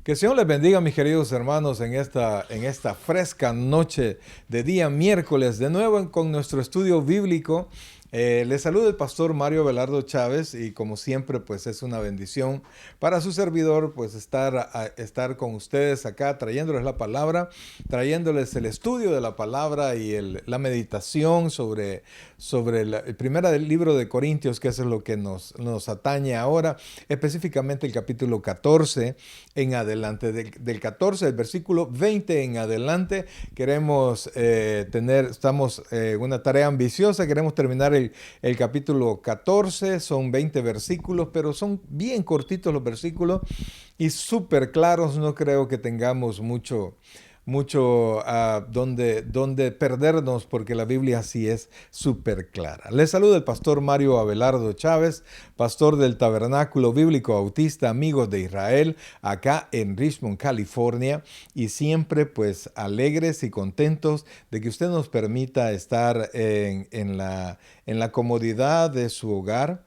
Que el Señor les bendiga, mis queridos hermanos, en esta fresca noche de día miércoles, de nuevo con nuestro estudio bíblico. Les saluda el pastor Mario Abelardo Chávez y como siempre pues es una bendición para su servidor pues estar con ustedes acá trayéndoles la palabra, trayéndoles el estudio de la palabra y la meditación sobre el primer libro de Corintios, que eso es lo que nos atañe ahora, específicamente el capítulo 14 en adelante, del 14, del versículo 20 en adelante. Queremos estamos en una tarea ambiciosa, queremos terminar el capítulo 14, son 20 versículos, pero son bien cortitos los versículos y súper claros. No creo que tengamos mucho donde perdernos, porque la Biblia sí es súper clara. Les saluda el pastor Mario Abelardo Chávez, pastor del Tabernáculo Bíblico Bautista Amigos de Israel, acá en Richmond, California, y siempre pues alegres y contentos de que usted nos permita estar en la comodidad de su hogar,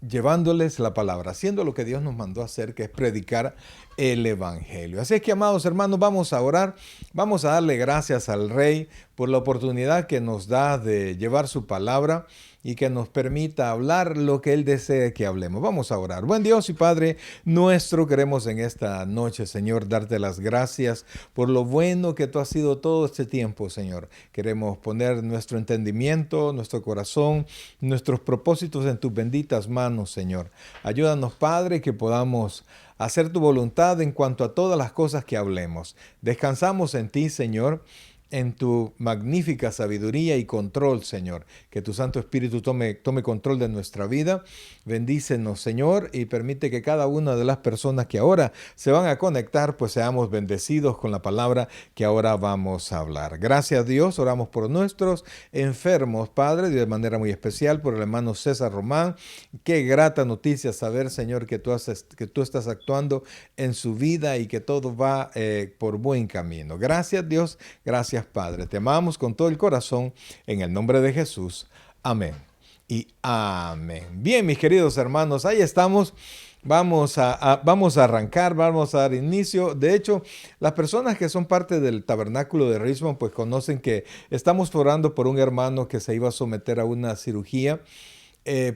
llevándoles la palabra, haciendo lo que Dios nos mandó a hacer, que es predicar el Evangelio. Así es que, amados hermanos, vamos a orar, vamos a darle gracias al Rey por la oportunidad que nos da de llevar su palabra y que nos permita hablar lo que Él desee que hablemos. Vamos a orar. Buen Dios y Padre nuestro, queremos en esta noche, Señor, darte las gracias por lo bueno que tú has sido todo este tiempo, Señor. Queremos poner nuestro entendimiento, nuestro corazón, nuestros propósitos en tus benditas manos, Señor. Ayúdanos, Padre, que podamos hacer tu voluntad en cuanto a todas las cosas que hablemos. Descansamos en ti, Señor, en tu magnífica sabiduría y control, Señor. Que tu Santo Espíritu tome control de nuestra vida. Bendícenos, Señor, y permite que cada una de las personas que ahora se van a conectar, pues seamos bendecidos con la palabra que ahora vamos a hablar. Gracias, Dios. Oramos por nuestros enfermos, Padre, de manera muy especial por el hermano César Román. Qué grata noticia saber, Señor, que tú estás actuando en su vida y que todo va por buen camino. Gracias, Dios. Gracias, Padre. Te amamos con todo el corazón en el nombre de Jesús. Amén y amén. Bien, mis queridos hermanos, ahí estamos. Vamos a arrancar, vamos a dar inicio. De hecho, las personas que son parte del tabernáculo de Richmond pues conocen que estamos orando por un hermano que se iba a someter a una cirugía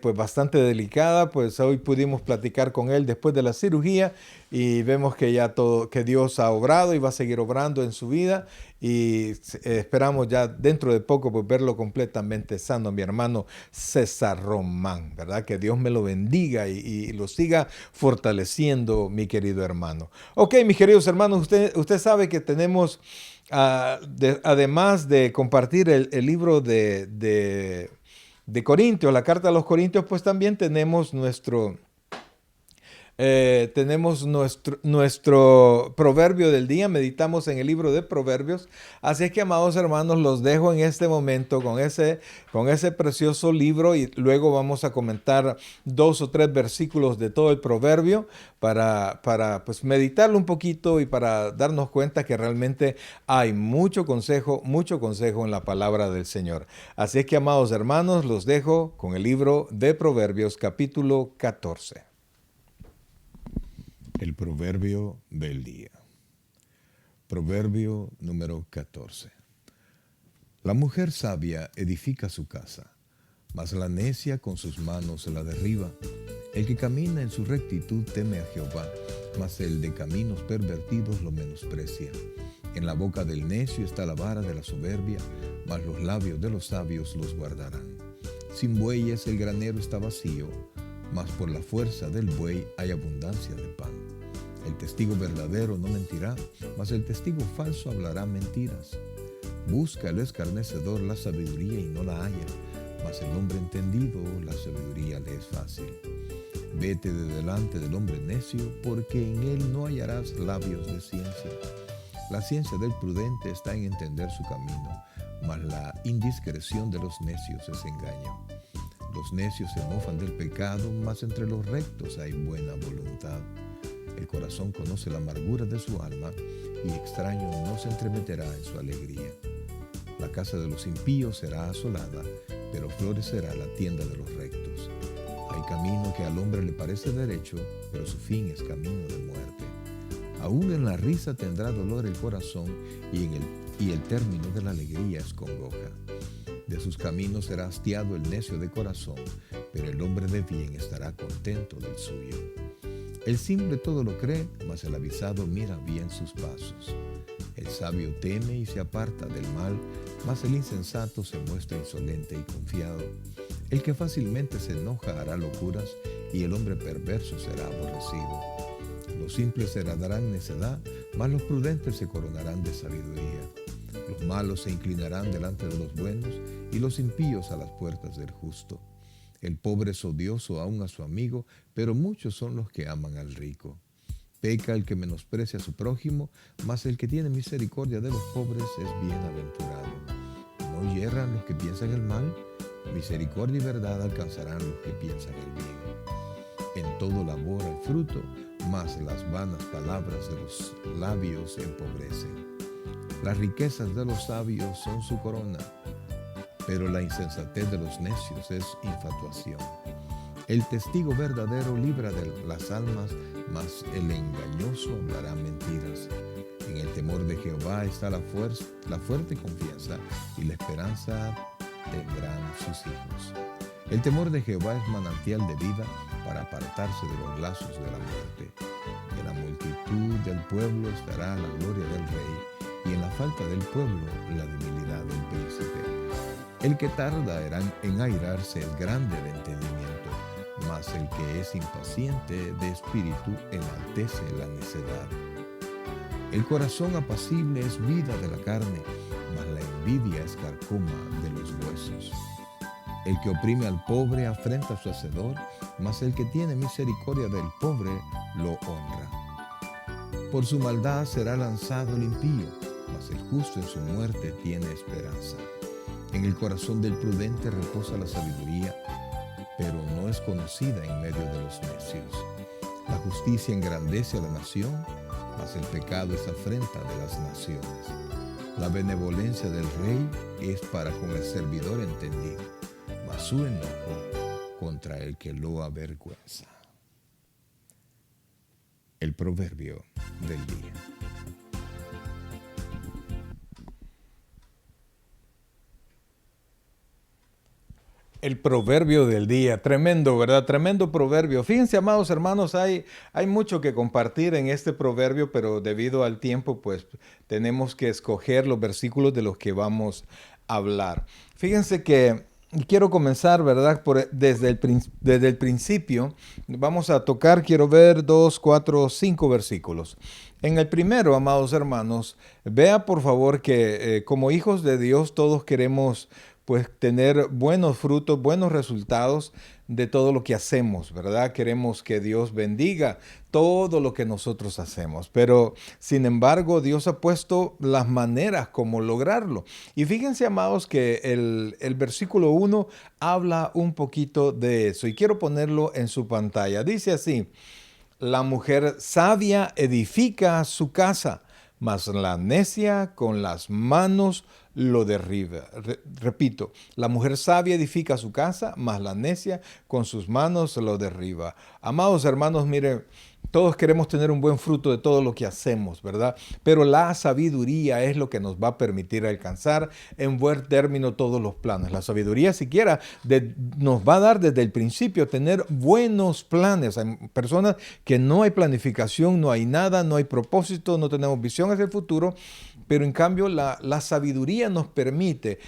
pues bastante delicada. Pues hoy pudimos platicar con él después de la cirugía y vemos que ya que Dios ha obrado y va a seguir obrando en su vida, y esperamos ya dentro de poco pues verlo completamente sano, mi hermano César Román, ¿verdad? Que Dios me lo bendiga y lo siga fortaleciendo, mi querido hermano. Ok, mis queridos hermanos, usted sabe que tenemos, además de compartir el libro de Corintios, la carta a los Corintios, pues también tenemos nuestro proverbio del día. Meditamos en el libro de Proverbios. Así es que, amados hermanos, los dejo en este momento con ese precioso libro, y luego vamos a comentar 2 o 3 versículos de todo el proverbio para pues meditarlo un poquito y para darnos cuenta que realmente hay mucho consejo en la palabra del Señor. Así es que, amados hermanos, los dejo con el libro de Proverbios, capítulo 14. El proverbio del día. Proverbio número 14. La mujer sabia edifica su casa, mas la necia con sus manos la derriba. El que camina en su rectitud teme a Jehová, mas el de caminos pervertidos lo menosprecia. En la boca del necio está la vara de la soberbia, mas los labios de los sabios los guardarán. Sin bueyes el granero está vacío, mas por la fuerza del buey hay abundancia de pan. El testigo verdadero no mentirá, mas el testigo falso hablará mentiras. Busca el escarnecedor la sabiduría y no la halla, mas el hombre entendido la sabiduría le es fácil. Vete de delante del hombre necio, porque en él no hallarás labios de ciencia. La ciencia del prudente está en entender su camino, mas la indiscreción de los necios es engaño. Los necios se mofan del pecado, mas entre los rectos hay buena voluntad. El corazón conoce la amargura de su alma, y extraño no se entremeterá en su alegría. La casa de los impíos será asolada, pero florecerá la tienda de los rectos. Hay Hay camino que al hombre le parece derecho, pero su fin es camino de muerte. Aún en la risa tendrá dolor el corazón, y el término de la alegría es congoja. De sus caminos será hastiado el necio de corazón, pero el hombre de bien estará contento del suyo. El simple todo lo cree, mas el avisado mira bien sus pasos. El sabio teme y se aparta del mal, mas el insensato se muestra insolente y confiado. El que fácilmente se enoja hará locuras, y el hombre perverso será aborrecido. Los simples heredarán necedad, mas los prudentes se coronarán de sabiduría. Los malos se inclinarán delante de los buenos, y los impíos a las puertas del justo. El pobre es odioso aún a su amigo, pero muchos son los que aman al rico. Peca el que menosprecia a su prójimo, mas el que tiene misericordia de los pobres es bienaventurado. No yerran los que piensan el mal, misericordia y verdad alcanzarán los que piensan el bien. En todo labor hay fruto, mas las vanas palabras de los labios empobrecen. Las riquezas de los sabios son su corona, pero la insensatez de los necios es infatuación. El testigo verdadero libra de las almas, mas el engañoso hablará mentiras. En el temor de Jehová está la fuerte confianza, y la esperanza tendrán sus hijos. El temor de Jehová es manantial de vida para apartarse de los lazos de la muerte. En la multitud del pueblo estará la gloria del rey, y en la falta del pueblo la debilidad del príncipe. El que tarda en airarse es grande de entendimiento, mas el que es impaciente de espíritu enaltece la necedad. El corazón apacible es vida de la carne, mas la envidia es carcoma de los huesos. El que oprime al pobre afrenta a su hacedor, mas el que tiene misericordia del pobre lo honra. Por su maldad será lanzado el impío, mas el justo en su muerte tiene esperanza. En el corazón del prudente reposa la sabiduría, pero no es conocida en medio de los necios. La justicia engrandece a la nación, mas el pecado es afrenta de las naciones. La benevolencia del rey es para con el servidor entendido, mas su enojo contra el que lo avergüenza. El proverbio del día. El proverbio del día, tremendo, ¿verdad? Tremendo proverbio. Fíjense, amados hermanos, hay mucho que compartir en este proverbio, pero debido al tiempo, pues tenemos que escoger los versículos de los que vamos a hablar. Fíjense que quiero comenzar, ¿verdad? Desde el principio. Vamos a tocar, quiero ver 2, 4, 5 versículos. En el primero, amados hermanos, vea por favor que como hijos de Dios todos queremos pues tener buenos frutos, buenos resultados de todo lo que hacemos, ¿verdad? Queremos que Dios bendiga todo lo que nosotros hacemos, pero sin embargo Dios ha puesto las maneras como lograrlo. Y fíjense, amados, que el versículo 1 habla un poquito de eso y quiero ponerlo en su pantalla. Dice así: la mujer sabia edifica su casa, mas la necia con las manos lo derriba. Repito, la mujer sabia edifica su casa, mas la necia con sus manos lo derriba. Amados hermanos, miren, todos queremos tener un buen fruto de todo lo que hacemos, ¿verdad? Pero la sabiduría es lo que nos va a permitir alcanzar en buen término todos los planes. La sabiduría siquiera nos va a dar desde el principio tener buenos planes. Hay personas que no hay planificación, no hay nada, no hay propósito, no tenemos visión hacia el futuro. Pero en cambio la sabiduría nos permite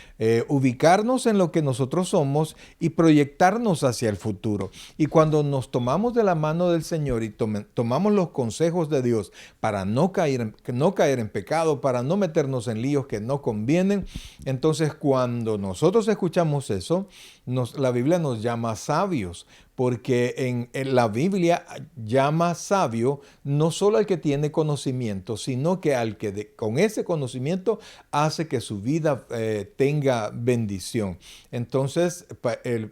ubicarnos en lo que nosotros somos y proyectarnos hacia el futuro. Y cuando nos tomamos de la mano del Señor y tomamos los consejos de Dios para no caer en pecado, para no meternos en líos que no convienen, entonces cuando nosotros escuchamos eso, la Biblia nos llama sabios. Porque en la Biblia llama sabio no solo al que tiene conocimiento, sino que al que con ese conocimiento hace que su vida tenga bendición. Entonces,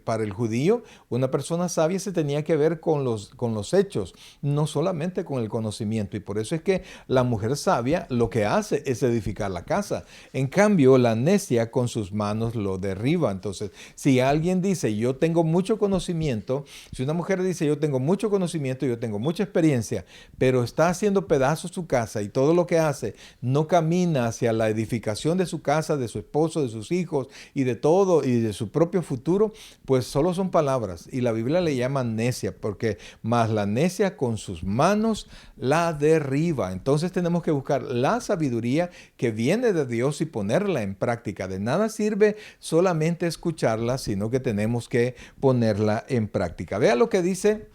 para el judío, una persona sabia se tenía que ver con los hechos, no solamente con el conocimiento. Y por eso es que la mujer sabia lo que hace es edificar la casa. En cambio, la necia con sus manos lo derriba. Entonces, si alguien dice, yo tengo mucho conocimiento, si una mujer dice, yo tengo mucho conocimiento, yo tengo mucha experiencia, pero está haciendo pedazos su casa y todo lo que hace no camina hacia la edificación de su casa, de su esposo, de sus hijos y de todo y de su propio futuro, pues solo son palabras. Y la Biblia le llama necia, porque más la necia con sus manos la derriba. Entonces tenemos que buscar la sabiduría que viene de Dios y ponerla en práctica. De nada sirve solamente escucharla, sino que tenemos que ponerla en práctica. Vea lo que dice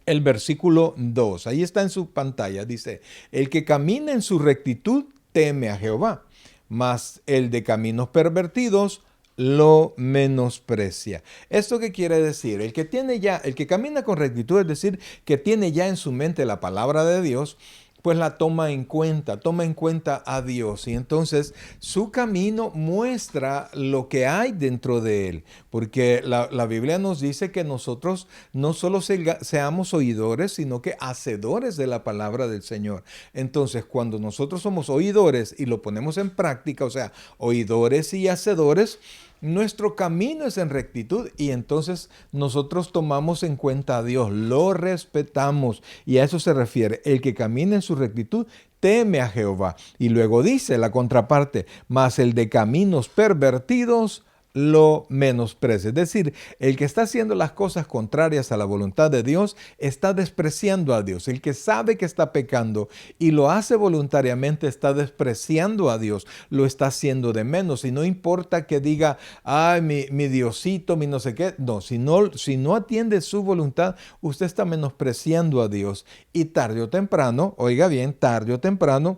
el versículo 2. Ahí está en su pantalla. Dice, el que camina en su rectitud teme a Jehová, mas el de caminos pervertidos lo menosprecia. ¿Esto qué quiere decir? El que camina con rectitud, es decir, que tiene ya en su mente la palabra de Dios, pues la toma en cuenta a Dios. Y entonces su camino muestra lo que hay dentro de él. Porque la Biblia nos dice que nosotros no solo seamos oidores, sino que hacedores de la palabra del Señor. Entonces, cuando nosotros somos oidores y lo ponemos en práctica, o sea, oidores y hacedores, nuestro camino es en rectitud y entonces nosotros tomamos en cuenta a Dios, lo respetamos y a eso se refiere. El que camina en su rectitud teme a Jehová. Y luego dice la contraparte, mas el de caminos pervertidos lo menosprecia. Es decir, el que está haciendo las cosas contrarias a la voluntad de Dios está despreciando a Dios. El que sabe que está pecando y lo hace voluntariamente está despreciando a Dios, lo está haciendo de menos. Y no importa que diga, ay, mi Diosito, mi no sé qué. No, si no atiende su voluntad, usted está menospreciando a Dios. Y tarde o temprano, oiga bien, tarde o temprano,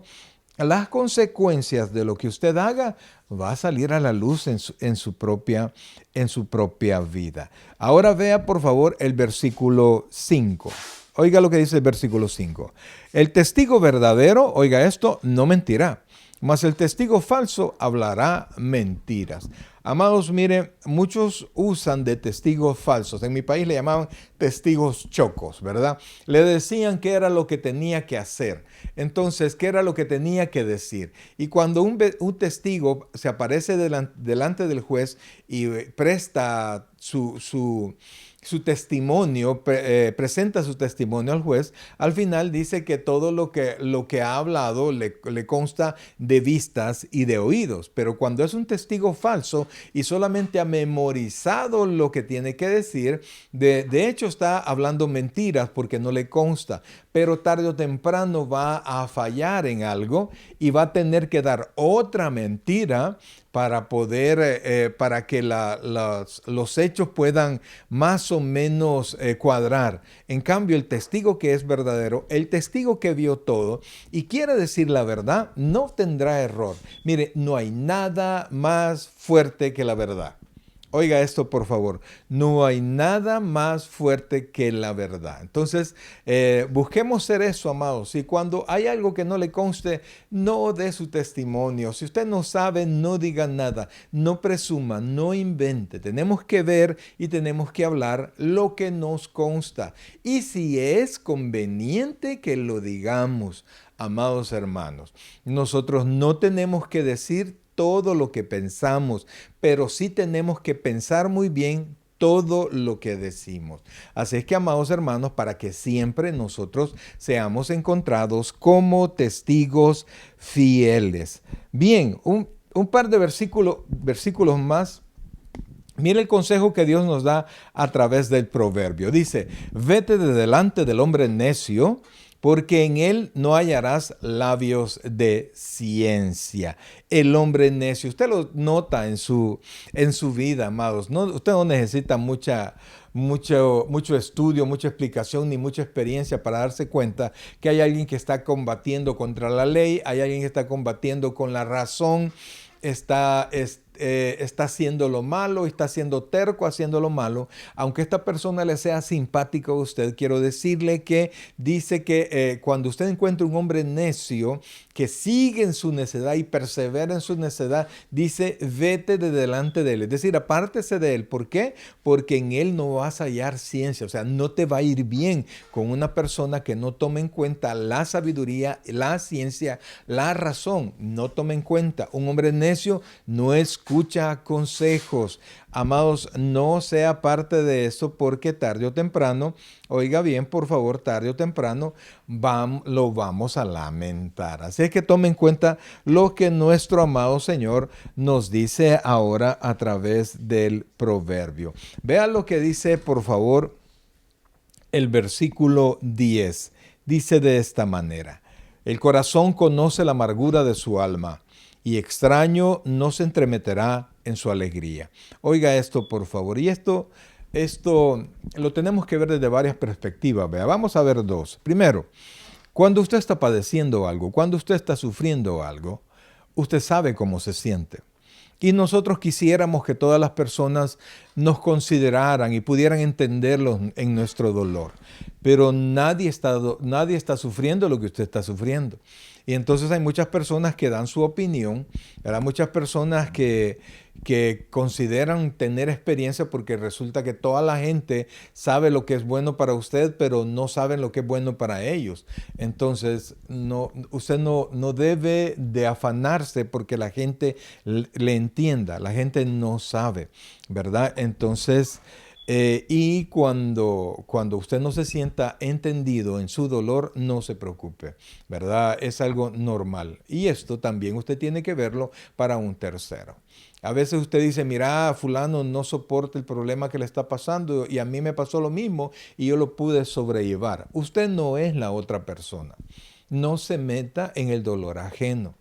las consecuencias de lo que usted haga va a salir a la luz en su propia vida. Ahora vea por favor el versículo 5. Oiga lo que dice el versículo 5. El testigo verdadero, oiga esto, no mentirá, mas el testigo falso hablará mentiras. Amados, mire, muchos usan de testigos falsos. En mi país le llamaban testigos chocos, ¿verdad? Le decían qué era lo que tenía que hacer. Entonces, qué era lo que tenía que decir. Y cuando un testigo se aparece delante del juez y presta su testimonio, presenta su testimonio al juez, al final dice que todo lo que ha hablado le consta de vistas y de oídos. Pero cuando es un testigo falso y solamente ha memorizado lo que tiene que decir, de hecho está hablando mentiras porque no le consta, pero tarde o temprano va a fallar en algo y va a tener que dar otra mentira para para que los hechos puedan más o menos cuadrar. En cambio, el testigo que es verdadero, el testigo que vio todo y quiere decir la verdad, no tendrá error. Mire, no hay nada más fuerte que la verdad. Oiga esto, por favor. No hay nada más fuerte que la verdad. Entonces, busquemos ser eso, amados. Y cuando hay algo que no le conste, no dé su testimonio. Si usted no sabe, no diga nada. No presuma, no invente. Tenemos que ver y tenemos que hablar lo que nos consta. Y si es conveniente que lo digamos, amados hermanos, nosotros no tenemos que decir todo lo que pensamos, pero sí tenemos que pensar muy bien todo lo que decimos. Así es que, amados hermanos, para que siempre nosotros seamos encontrados como testigos fieles. Bien, un par de versículos más. Mire el consejo que Dios nos da a través del proverbio. Dice, vete de delante del hombre necio, porque en él no hallarás labios de ciencia. El hombre necio, usted lo nota en su vida, amados. Usted no necesita mucho estudio, mucha explicación ni mucha experiencia para darse cuenta que hay alguien que está combatiendo contra la ley, hay alguien que está combatiendo con la razón, está haciendo lo malo, está siendo terco haciendo lo malo. Aunque esta persona le sea simpático a usted, quiero decirle que dice que cuando usted encuentra un hombre necio que sigue en su necedad y persevera en su necedad, dice, vete de delante de él. Es decir, apártese de él. ¿Por qué? Porque en él no vas a hallar ciencia. O sea, no te va a ir bien con una persona que no tome en cuenta la sabiduría, la ciencia, la razón. No tome en cuenta. Un hombre necio no es escucha consejos. Amados, no sea parte de eso porque tarde o temprano, oiga bien, por favor, tarde o temprano lo vamos a lamentar. Así es que tome en cuenta lo que nuestro amado Señor nos dice ahora a través del proverbio. Vea lo que dice, por favor, el versículo 10. Dice de esta manera: el corazón conoce la amargura de su alma, y extraño no se entremeterá en su alegría. Oiga esto, por favor. Y esto lo tenemos que ver desde varias perspectivas. Vea, vamos a ver dos. Primero, cuando usted está padeciendo algo, cuando usted está sufriendo algo, usted sabe cómo se siente. Y nosotros quisiéramos que todas las personas nos consideraran y pudieran entenderlos en nuestro dolor. Pero nadie está sufriendo lo que usted está sufriendo. Y entonces hay muchas personas que dan su opinión, ¿verdad? Muchas personas que consideran tener experiencia porque resulta que toda la gente sabe lo que es bueno para usted, pero no saben lo que es bueno para ellos. Entonces, usted no debe de afanarse porque la gente le entienda, la gente no sabe, ¿verdad? Entonces, y cuando usted no se sienta entendido en su dolor, no se preocupe, ¿verdad? Es algo normal. Y esto también usted tiene que verlo para un tercero. A veces usted dice, mira, fulano no soporta el problema que le está pasando y a mí me pasó lo mismo y yo lo pude sobrellevar. Usted no es la otra persona. No se meta en el dolor ajeno.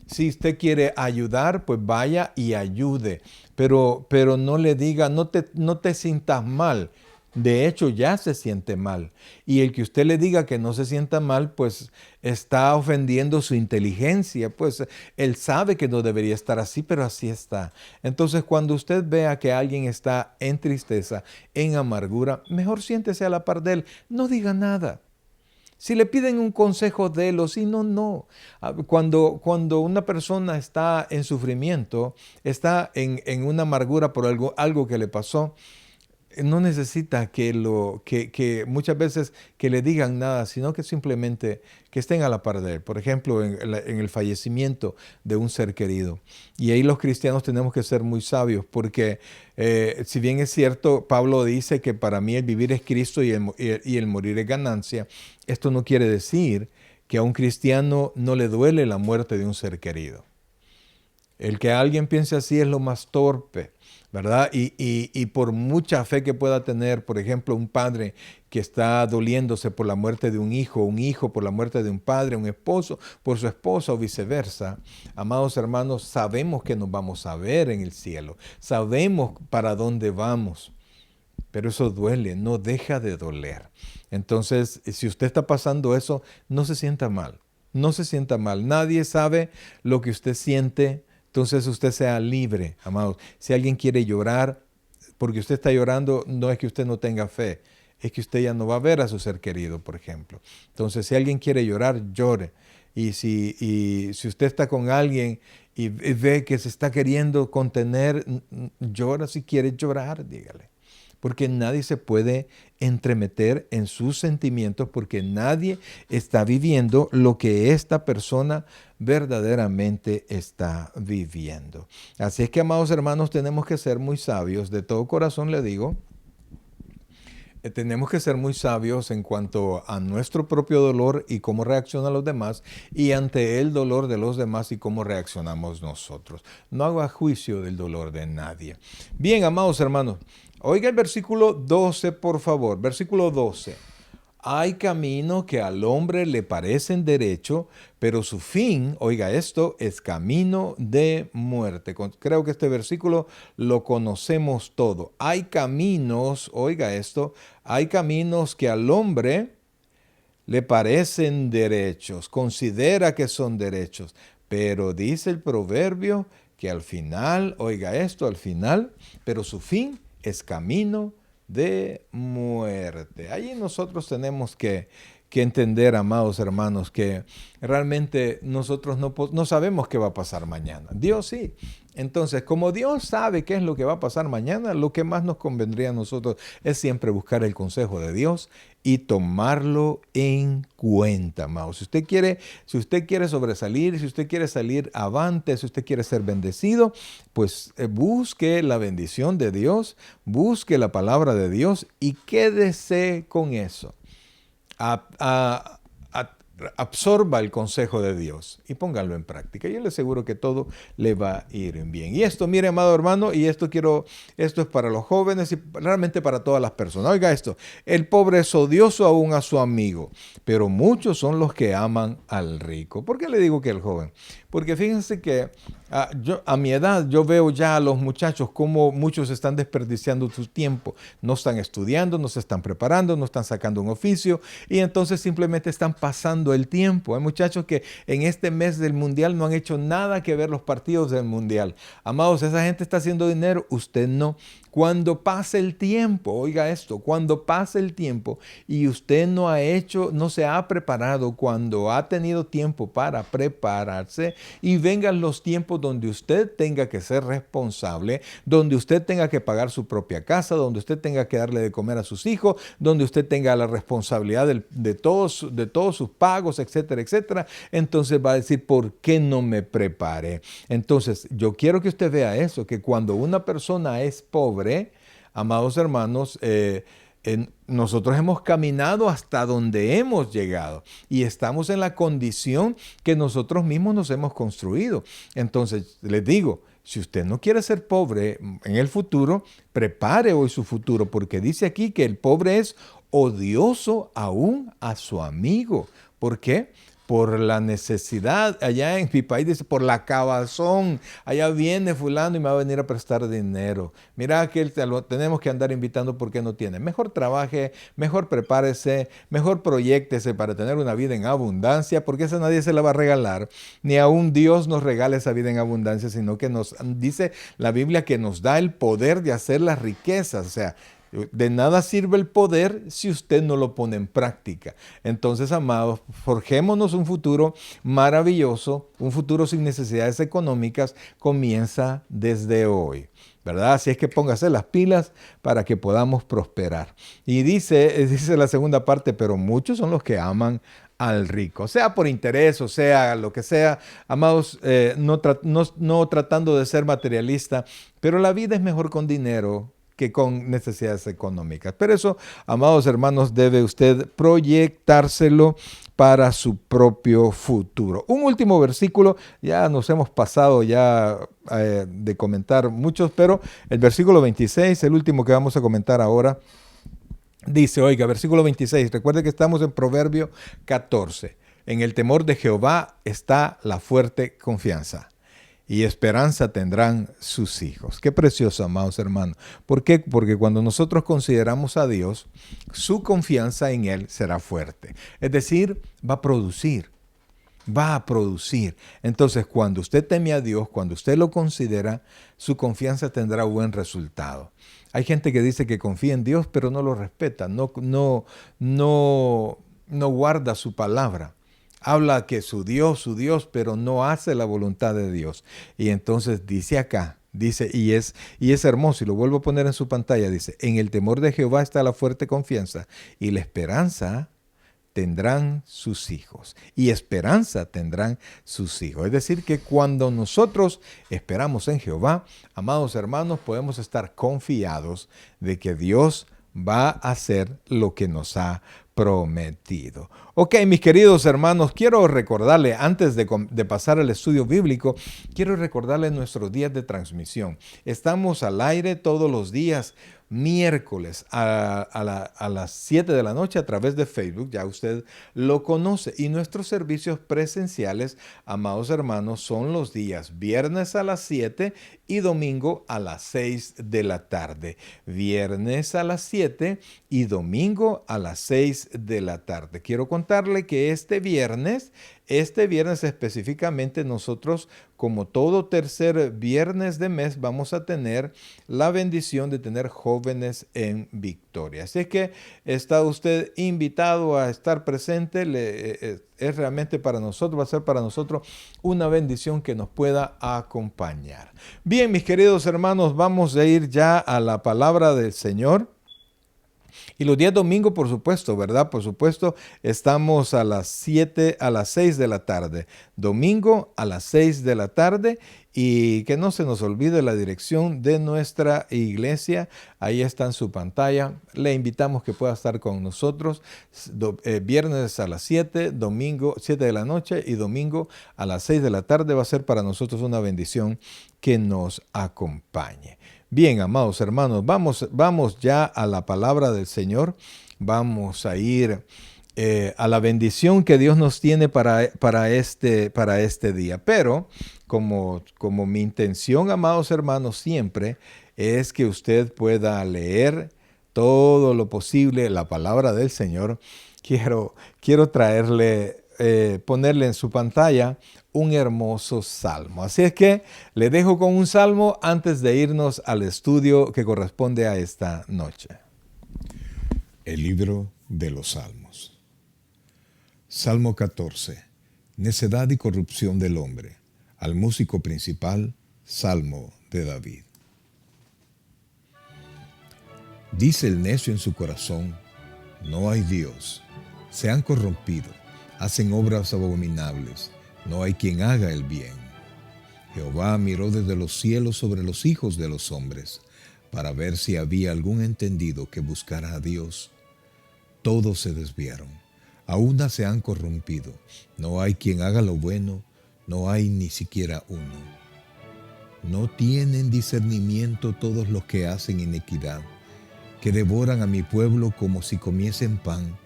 Si usted quiere ayudar, pues vaya y ayude, pero no le diga, no te sientas mal. De hecho, ya se siente mal. Y el que usted le diga que no se sienta mal, pues está ofendiendo su inteligencia. Pues él sabe que no debería estar así, pero así está. Entonces, cuando usted vea que alguien está en tristeza, en amargura, mejor siéntese a la par de él. No diga nada. Si le piden un consejo, délo. Si no, no. Cuando una persona está en sufrimiento, está en una amargura por algo que le pasó, no necesita que muchas veces que le digan nada, sino que simplemente que estén a la par de él. Por ejemplo, en el fallecimiento de un ser querido. Y ahí los cristianos tenemos que ser muy sabios porque si bien es cierto, Pablo dice que para mí el vivir es Cristo y el morir es ganancia, esto no quiere decir que a un cristiano no le duele la muerte de un ser querido. El que alguien piense así es lo más torpe, ¿verdad? Y por mucha fe que pueda tener, por ejemplo, un padre que está doliéndose por la muerte de un hijo por la muerte de un padre, un esposo por su esposa o viceversa, amados hermanos, sabemos que nos vamos a ver en el cielo, sabemos para dónde vamos, pero eso duele, no deja de doler. Entonces, si usted está pasando eso, no se sienta mal, no se sienta mal. Nadie sabe lo que usted siente. Entonces usted sea libre, amados. Si alguien quiere llorar, porque usted está llorando, no es que usted no tenga fe, es que usted ya no va a ver a su ser querido, por ejemplo. Entonces, si alguien quiere llorar, llore. Y si usted está con alguien y ve que se está queriendo contener, llora. Si quiere llorar, dígale. Porque nadie se puede entremeter en sus sentimientos porque nadie está viviendo lo que esta persona verdaderamente está viviendo. Así es que, amados hermanos, tenemos que ser muy sabios. De todo corazón le digo, tenemos que ser muy sabios en cuanto a nuestro propio dolor y cómo reaccionan los demás y ante el dolor de los demás y cómo reaccionamos nosotros. No haga juicio del dolor de nadie. Bien, amados hermanos, oiga el versículo 12, por favor. Versículo 12. Hay camino que al hombre le parecen derecho, pero su fin, oiga esto, es camino de muerte. Creo que este versículo lo conocemos todo. Hay caminos, oiga esto, hay caminos que al hombre le parecen derechos, considera que son derechos, pero dice el proverbio que al final, oiga esto, al final, pero su fin es camino de muerte. Allí nosotros tenemos que entender, amados hermanos, que realmente nosotros no sabemos qué va a pasar mañana. Dios sí. Entonces, como Dios sabe qué es lo que va a pasar mañana, lo que más nos convendría a nosotros es siempre buscar el consejo de Dios y tomarlo en cuenta, amados. Si usted quiere sobresalir, si usted quiere salir avante, si usted quiere ser bendecido, pues busque la bendición de Dios, busque la palabra de Dios y quédese con eso. A- a- a- Absorba el consejo de Dios y póngalo en práctica. Yo le aseguro que todo le va a ir bien. Y esto, mire, amado hermano, y esto es para los jóvenes y realmente para todas las personas. Oiga esto, el pobre es odioso aún a su amigo, pero muchos son los que aman al rico. ¿Por qué le digo que el joven? Porque fíjense que a mi edad yo veo ya a los muchachos como muchos están desperdiciando su tiempo. No están estudiando, no se están preparando, no están sacando un oficio y entonces simplemente están pasando el tiempo. Hay muchachos que en este mes del mundial no han hecho nada que ver los partidos del mundial. Amados, esa gente está haciendo dinero, usted no. Cuando pase el tiempo, oiga esto, cuando pase el tiempo y usted no se ha preparado, cuando ha tenido tiempo para prepararse y vengan los tiempos donde usted tenga que ser responsable, donde usted tenga que pagar su propia casa, donde usted tenga que darle de comer a sus hijos, donde usted tenga la responsabilidad de todos sus pagos, etcétera, etcétera, entonces va a decir, ¿por qué no me preparé? Entonces, yo quiero que usted vea eso, que cuando una persona es pobre, amados hermanos, nosotros hemos caminado hasta donde hemos llegado y estamos en la condición que nosotros mismos nos hemos construido. Entonces, les digo, si usted no quiere ser pobre en el futuro, prepare hoy su futuro, porque dice aquí que el pobre es odioso aún a su amigo. ¿Por qué? Por la necesidad, allá en mi país dice, por la cabazón, allá viene fulano y me va a venir a prestar dinero. Mira que lo tenemos que andar invitando porque no tiene. Mejor trabaje, mejor prepárese, mejor proyéctese para tener una vida en abundancia, porque esa nadie se la va a regalar, ni aún Dios nos regala esa vida en abundancia, sino que nos dice la Biblia que nos da el poder de hacer las riquezas, o sea, de nada sirve el poder si usted no lo pone en práctica. Entonces, amados, forjémonos un futuro maravilloso, un futuro sin necesidades económicas, comienza desde hoy, ¿verdad? Así es que póngase las pilas para que podamos prosperar. Y dice la segunda parte, pero muchos son los que aman al rico, sea por interés o sea lo que sea, amados, no tratando de ser materialista, pero la vida es mejor con dinero que con necesidades económicas. Pero eso, amados hermanos, debe usted proyectárselo para su propio futuro. Un último versículo, ya nos hemos pasado ya de comentar muchos, pero el versículo 26, el último que vamos a comentar ahora, dice, oiga, versículo 26, recuerde que estamos en Proverbio 14. En el temor de Jehová está la fuerte confianza y esperanza tendrán sus hijos. Qué precioso, amados hermanos. ¿Por qué? Porque cuando nosotros consideramos a Dios, su confianza en Él será fuerte. Es decir, va a producir. Va a producir. Entonces, cuando usted teme a Dios, cuando usted lo considera, su confianza tendrá buen resultado. Hay gente que dice que confía en Dios, pero no lo respeta, no guarda su palabra. Habla que su Dios, pero no hace la voluntad de Dios. Y entonces dice acá, dice, y es hermoso, y lo vuelvo a poner en su pantalla, dice, en el temor de Jehová está la fuerte confianza, y la esperanza tendrán sus hijos, y esperanza tendrán sus hijos. Es decir, que cuando nosotros esperamos en Jehová, amados hermanos, podemos estar confiados de que Dios va a hacer lo que nos ha prometido. Ok, mis queridos hermanos, quiero recordarle, antes de pasar al estudio bíblico, quiero recordarle nuestros días de transmisión. Estamos al aire todos los días, miércoles a las 7 de la noche a través de Facebook, ya usted lo conoce. Y nuestros servicios presenciales, amados hermanos, son los días viernes a las 7 y domingo a las 6 de la tarde. Viernes a las 7 y domingo a las 6 de la tarde. Quiero contarle que este viernes Este viernes específicamente nosotros, como todo tercer viernes de mes, vamos a tener la bendición de tener jóvenes en victoria. Así es que está usted invitado a estar presente. Es realmente para nosotros, va a ser para nosotros una bendición que nos pueda acompañar. Bien, mis queridos hermanos, vamos a ir ya a la palabra del Señor. Y los días domingos, por supuesto, ¿verdad? Por supuesto, estamos a las 6 de la tarde. Domingo a las 6 de la tarde. Y que no se nos olvide la dirección de nuestra iglesia. Ahí está en su pantalla. Le invitamos que pueda estar con nosotros viernes a las 7, domingo 7 de la noche y domingo a las 6 de la tarde. Va a ser para nosotros una bendición que nos acompañe. Bien, amados hermanos, vamos ya a la palabra del Señor. Vamos a ir a la bendición que Dios nos tiene para este día. Pero como mi intención, amados hermanos, siempre es que usted pueda leer todo lo posible la palabra del Señor. Quiero traerle, ponerle en su pantalla un hermoso salmo. Así es que le dejo con un salmo antes de irnos al estudio que corresponde a esta noche. El libro de los Salmos. Salmo 14. Necedad y corrupción del hombre. Al músico principal, Salmo de David. Dice el necio en su corazón, no hay Dios. Se han corrompido, hacen obras abominables. No hay quien haga el bien. Jehová miró desde los cielos sobre los hijos de los hombres, para ver si había algún entendido que buscara a Dios. Todos se desviaron, a una se han corrompido. No hay quien haga lo bueno, no hay ni siquiera uno. No tienen discernimiento todos los que hacen iniquidad, que devoran a mi pueblo como si comiesen pan,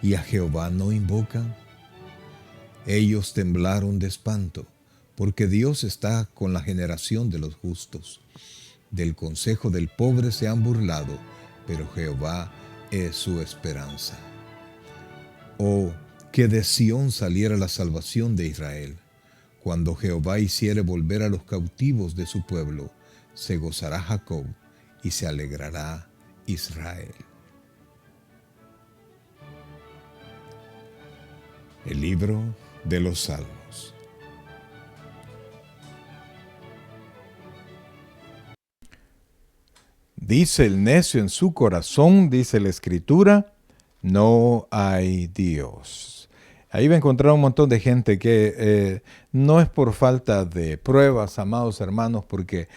y a Jehová no invocan. Ellos temblaron de espanto, porque Dios está con la generación de los justos. Del consejo del pobre se han burlado, pero Jehová es su esperanza. Oh, que de Sión saliera la salvación de Israel. Cuando Jehová hiciere volver a los cautivos de su pueblo, se gozará Jacob y se alegrará Israel. El libro de los Salmos. Dice el necio en su corazón, dice la Escritura, no hay Dios. Ahí va a encontrar un montón de gente que no es por falta de pruebas, amados hermanos, porque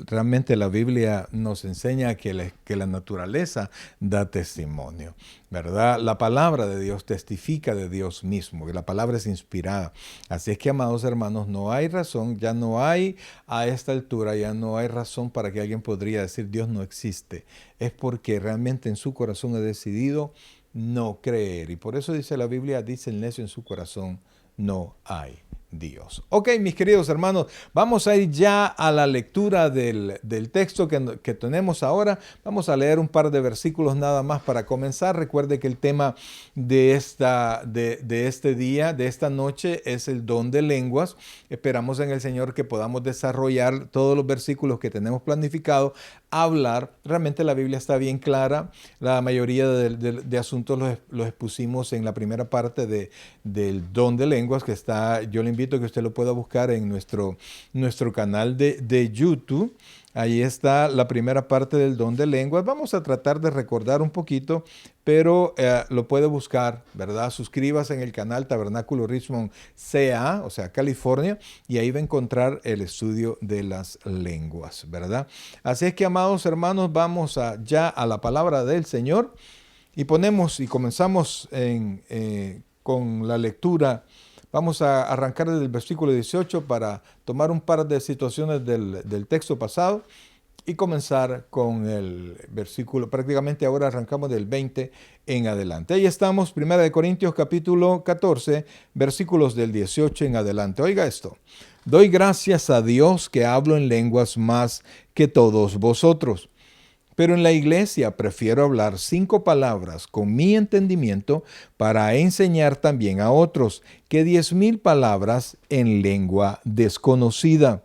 realmente la Biblia nos enseña que la naturaleza da testimonio, ¿verdad? La palabra de Dios testifica de Dios mismo, que la palabra es inspirada. Así es que, amados hermanos, no hay razón, ya no hay a esta altura, ya no hay razón para que alguien podría decir Dios no existe. Es porque realmente en su corazón he decidido no creer. Y por eso dice la Biblia, dice el necio en su corazón, no hay Dios. Ok, mis queridos hermanos, vamos a ir ya a la lectura del texto que tenemos ahora. Vamos a leer un par de versículos nada más para comenzar. Recuerde que el tema de este día, de esta noche, es el don de lenguas. Esperamos en el Señor que podamos desarrollar todos los versículos que tenemos planificado, hablar. Realmente la Biblia está bien clara. La mayoría de asuntos los expusimos en la primera parte del don de lenguas, que está, yo le invito a que usted lo pueda buscar en nuestro canal de YouTube. Ahí está la primera parte del don de lenguas. Vamos a tratar de recordar un poquito, pero lo puede buscar, ¿verdad? Suscríbase en el canal Tabernáculo Richmond CA, o sea, California, y ahí va a encontrar el estudio de las lenguas, ¿verdad? Así es que, amados hermanos, vamos ya a la palabra del Señor y comenzamos con la lectura. Vamos a arrancar desde el versículo 18 para tomar un par de situaciones del texto pasado y comenzar con el versículo. Prácticamente ahora arrancamos del 20 en adelante. Ahí estamos, 1 Corintios capítulo 14, versículos del 18 en adelante. Oiga esto. Doy gracias a Dios que hablo en lenguas más que todos vosotros, Pero en la iglesia prefiero hablar 5 palabras con mi entendimiento para enseñar también a otros que 10,000 palabras en lengua desconocida.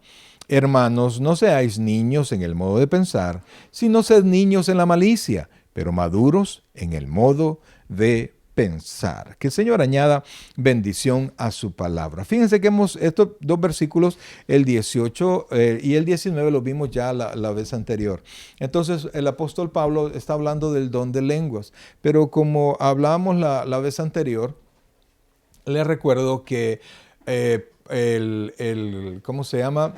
Hermanos, no seáis niños en el modo de pensar, sino sed niños en la malicia, pero maduros en el modo de pensar. Que el Señor añada bendición a su palabra. Fíjense que estos 2 versículos, el 18 y el 19, los vimos ya la vez anterior. Entonces, el apóstol Pablo está hablando del don de lenguas, pero como hablábamos la vez anterior, les recuerdo que ¿cómo se llama?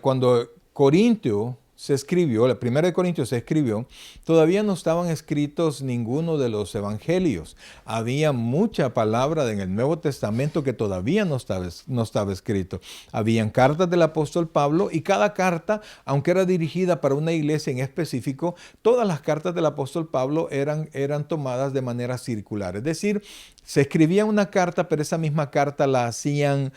Cuando Corintio se escribió, la primera de Corintios se escribió, todavía no estaban escritos ninguno de los evangelios. Había mucha palabra en el Nuevo Testamento que todavía no estaba escrito. Habían cartas del apóstol Pablo y cada carta, aunque era dirigida para una iglesia en específico, todas las cartas del apóstol Pablo eran tomadas de manera circular. Es decir, se escribía una carta, pero esa misma carta la hacían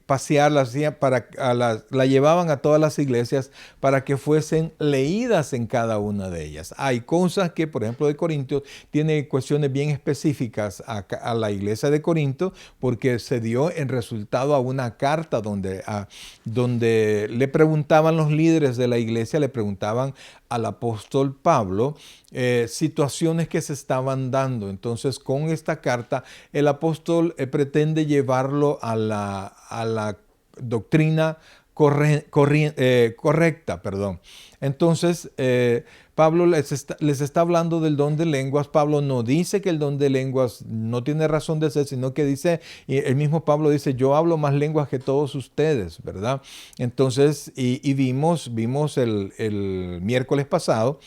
pasear, la llevaban a todas las iglesias para que fuesen leídas en cada una de ellas. Hay cosas que, por ejemplo, de Corintios tiene cuestiones bien específicas a la iglesia de Corinto, porque se dio en resultado a una carta donde le preguntaban los líderes de la iglesia, le preguntaban al apóstol Pablo situaciones que se estaban dando. Entonces, con esta carta, el apóstol pretende llevarlo a la doctrina correcta. Entonces, Pablo les está hablando del don de lenguas. Pablo no dice que el don de lenguas no tiene razón de ser, sino que dice, y el mismo Pablo dice, yo hablo más lenguas que todos ustedes, ¿verdad? Entonces, y vimos el miércoles pasado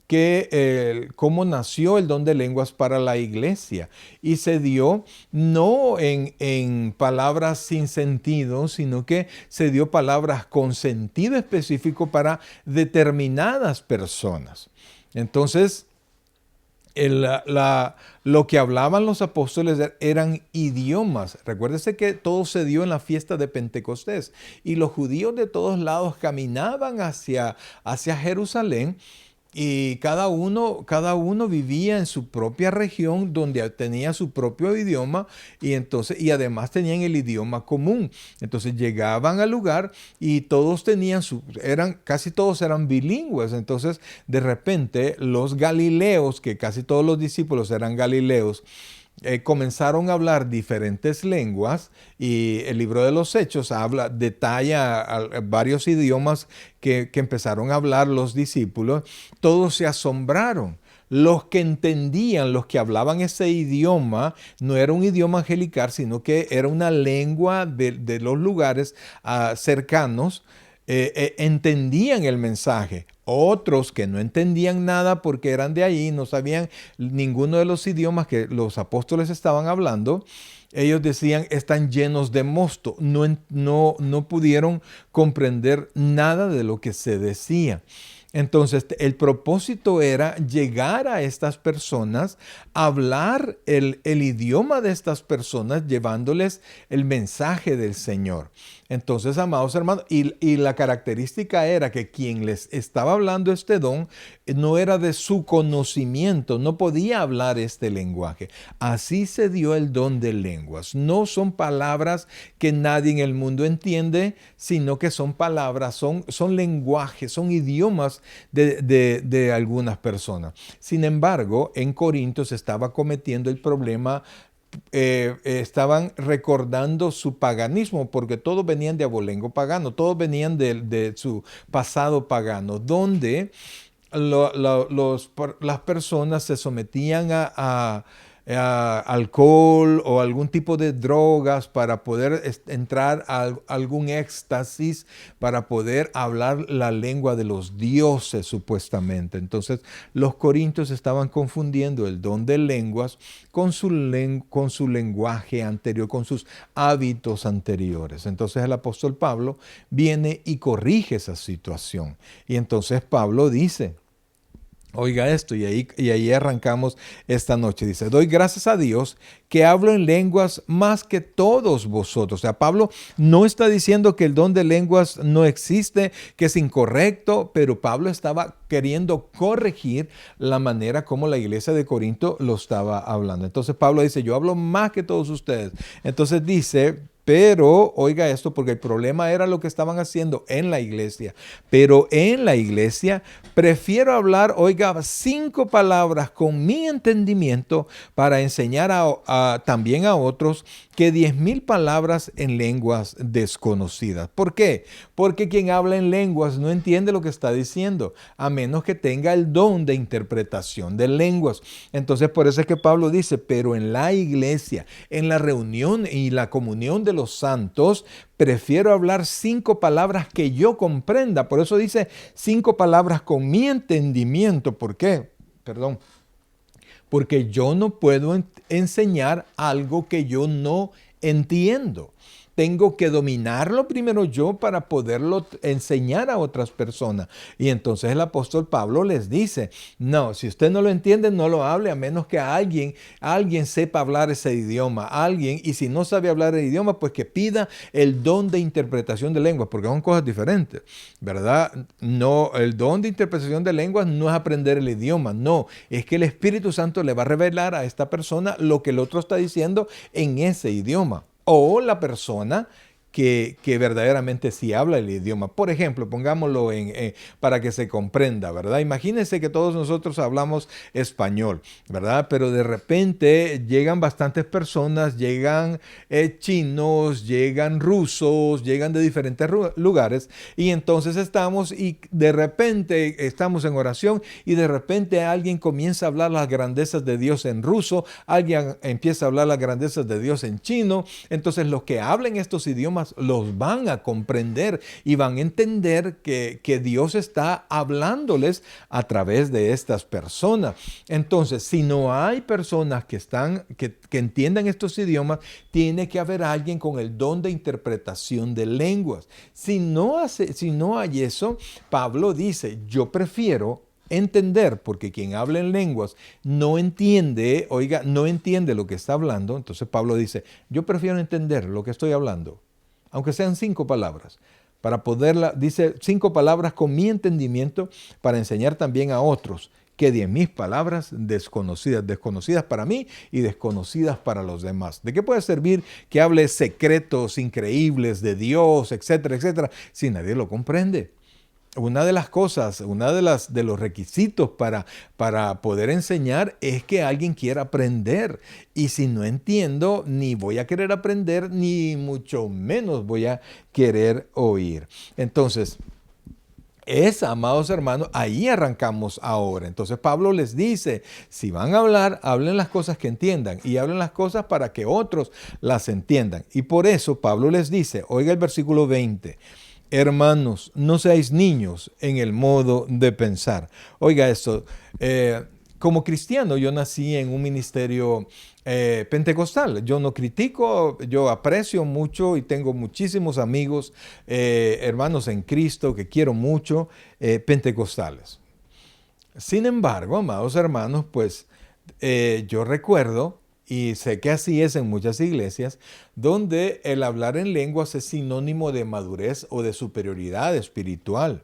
que cómo nació el don de lenguas para la iglesia, y se dio no en palabras sin sentido, sino que se dio palabras con sentido específico para determinadas personas. Entonces, lo que hablaban los apóstoles eran idiomas. Recuérdese que todo se dio en la fiesta de Pentecostés, y los judíos de todos lados caminaban hacia Jerusalén. Y cada uno vivía en su propia región donde tenía su propio idioma, y además tenían el idioma común. Entonces llegaban al lugar y todos casi todos eran bilingües. Entonces de repente los galileos, que casi todos los discípulos eran galileos, comenzaron a hablar diferentes lenguas, y el libro de los Hechos detalla varios idiomas que empezaron a hablar los discípulos. Todos se asombraron. Los que entendían, los que hablaban ese idioma, no era un idioma angelical, sino que era una lengua de los lugares cercanos. Entendían el mensaje. Otros que no entendían nada porque eran de ahí, no sabían ninguno de los idiomas que los apóstoles estaban hablando, ellos decían, están llenos de mosto. No pudieron comprender nada de lo que se decía. Entonces, el propósito era llegar a estas personas, hablar el idioma de estas personas, llevándoles el mensaje del Señor. Entonces, amados hermanos, y la característica era que quien les estaba hablando este don no era de su conocimiento, no podía hablar este lenguaje. Así se dio el don de lenguas. No son palabras que nadie en el mundo entiende, sino que son palabras, son lenguajes, son idiomas de algunas personas. Sin embargo, en Corinto se estaba cometiendo el problema. Estaban recordando su paganismo, porque todos venían de abolengo pagano, todos venían de su pasado pagano, donde las personas se sometían a alcohol o algún tipo de drogas para poder entrar a algún éxtasis, para poder hablar la lengua de los dioses supuestamente. Entonces los corintios estaban confundiendo el don de lenguas con su lenguaje anterior, con sus hábitos anteriores. Entonces el apóstol Pablo viene y corrige esa situación. Y entonces Pablo dice, Oiga esto, y ahí arrancamos esta noche. Dice, doy gracias a Dios que hablo en lenguas más que todos vosotros. O sea, Pablo no está diciendo que el don de lenguas no existe, que es incorrecto, pero Pablo estaba queriendo corregir la manera como la iglesia de Corinto lo estaba hablando. Entonces Pablo dice, yo hablo más que todos ustedes. Entonces dice, pero, oiga esto, porque el problema era lo que estaban haciendo en la iglesia. Pero en la iglesia prefiero hablar, oiga, 5 palabras con mi entendimiento para enseñar también a otros que 10,000 palabras en lenguas desconocidas. ¿Por qué? Porque quien habla en lenguas no entiende lo que está diciendo, a menos que tenga el don de interpretación de lenguas. Entonces, por eso es que Pablo dice, pero en la iglesia, en la reunión y la comunión de los santos, prefiero hablar 5 palabras que yo comprenda. Por eso dice 5 palabras con mi entendimiento. ¿Por qué? Perdón. Porque yo no puedo enseñar algo que yo no entiendo. Tengo que dominarlo primero yo para poderlo enseñar a otras personas. Y entonces el apóstol Pablo les dice, no, si usted no lo entiende, no lo hable a menos que alguien sepa hablar ese idioma. Y si no sabe hablar el idioma, pues que pida el don de interpretación de lenguas, porque son cosas diferentes, ¿verdad? No, el don de interpretación de lenguas no es aprender el idioma, no, es que el Espíritu Santo le va a revelar a esta persona lo que el otro está diciendo en ese idioma. O la persona que verdaderamente sí habla el idioma. Por ejemplo, pongámoslo para que se comprenda, ¿verdad? Imagínense que todos nosotros hablamos español, ¿verdad? Pero de repente llegan bastantes personas, llegan chinos, llegan rusos, llegan de diferentes lugares, y entonces de repente estamos en oración y de repente alguien comienza a hablar las grandezas de Dios en ruso, alguien empieza a hablar las grandezas de Dios en chino. Entonces los que hablen estos idiomas los van a comprender y van a entender que Dios está hablándoles a través de estas personas. Entonces, si no hay personas que entiendan estos idiomas, tiene que haber alguien con el don de interpretación de lenguas. Si no hay eso, Pablo dice, yo prefiero entender, porque quien habla en lenguas no entiende, no entiende lo que está hablando. Entonces Pablo dice, yo prefiero entender lo que estoy hablando, aunque sean 5 palabras, dice 5 palabras con mi entendimiento para enseñar también a otros, que 10,000 palabras desconocidas para mí y desconocidas para los demás. ¿De qué puede servir que hable secretos increíbles de Dios, etcétera, etcétera, si nadie lo comprende? Una de las cosas, de los requisitos para poder enseñar es que alguien quiera aprender. Y si no entiendo, ni voy a querer aprender, ni mucho menos voy a querer oír. Entonces, amados hermanos, ahí arrancamos ahora. Entonces Pablo les dice, si van a hablar, hablen las cosas que entiendan y hablen las cosas para que otros las entiendan. Y por eso Pablo les dice, oiga el versículo 20, hermanos, no seáis niños en el modo de pensar. Oiga esto, como cristiano yo nací en un ministerio pentecostal. Yo no critico, yo aprecio mucho y tengo muchísimos amigos, hermanos en Cristo que quiero mucho, pentecostales. Sin embargo, amados hermanos, pues yo recuerdo, y sé que así es en muchas iglesias, donde el hablar en lenguas es sinónimo de madurez o de superioridad espiritual.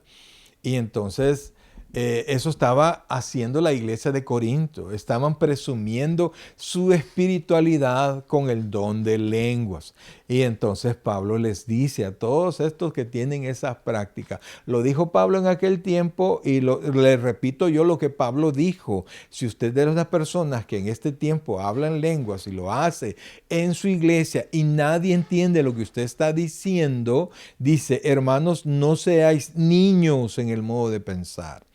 Y entonces eso estaba haciendo la iglesia de Corinto. Estaban presumiendo su espiritualidad con el don de lenguas. Y entonces Pablo les dice a todos estos que tienen esas prácticas. Lo dijo Pablo en aquel tiempo y le repito yo lo que Pablo dijo. Si usted es de las personas que en este tiempo hablan lenguas y lo hace en su iglesia y nadie entiende lo que usted está diciendo, dice, hermanos, no seáis niños en el modo de pensar.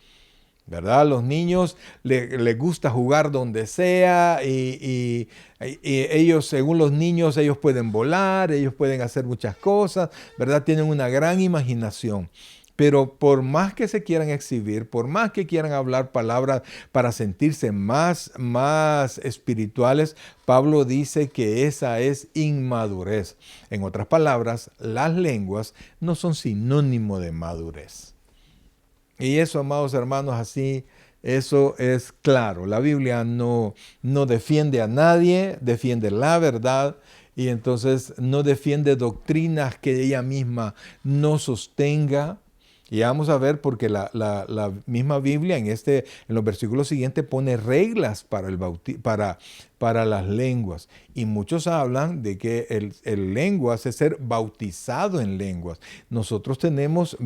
¿Verdad? Los niños les gusta jugar donde sea y ellos, según los niños, ellos pueden volar, ellos pueden hacer muchas cosas, ¿verdad? Tienen una gran imaginación. Pero por más que se quieran exhibir, por más que quieran hablar palabras para sentirse más espirituales, Pablo dice que esa es inmadurez. En otras palabras, las lenguas no son sinónimo de madurez. Y eso, amados hermanos, así Eso es claro. La Biblia no defiende a nadie, defiende la verdad y entonces no defiende doctrinas que ella misma no sostenga. Y vamos a ver porque la misma Biblia en los versículos siguientes pone reglas para para las lenguas. Y muchos hablan de que el lenguas es ser bautizado en lenguas. Nosotros tenemos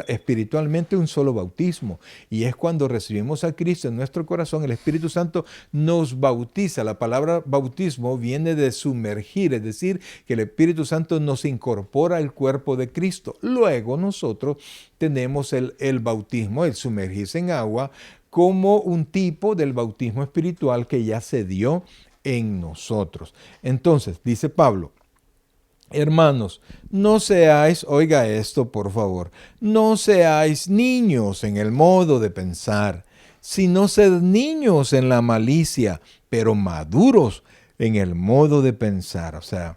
espiritualmente un solo bautismo. Y es cuando recibimos a Cristo en nuestro corazón, el Espíritu Santo nos bautiza. La palabra bautismo viene de sumergir, es decir, que el Espíritu Santo nos incorpora al cuerpo de Cristo. Luego nosotros tenemos el bautismo, el sumergirse en agua, como un tipo del bautismo espiritual que ya se dio en nosotros. Entonces, dice Pablo, hermanos, no seáis, oiga esto por favor, no seáis niños en el modo de pensar, sino sed niños en la malicia, pero maduros en el modo de pensar. O sea,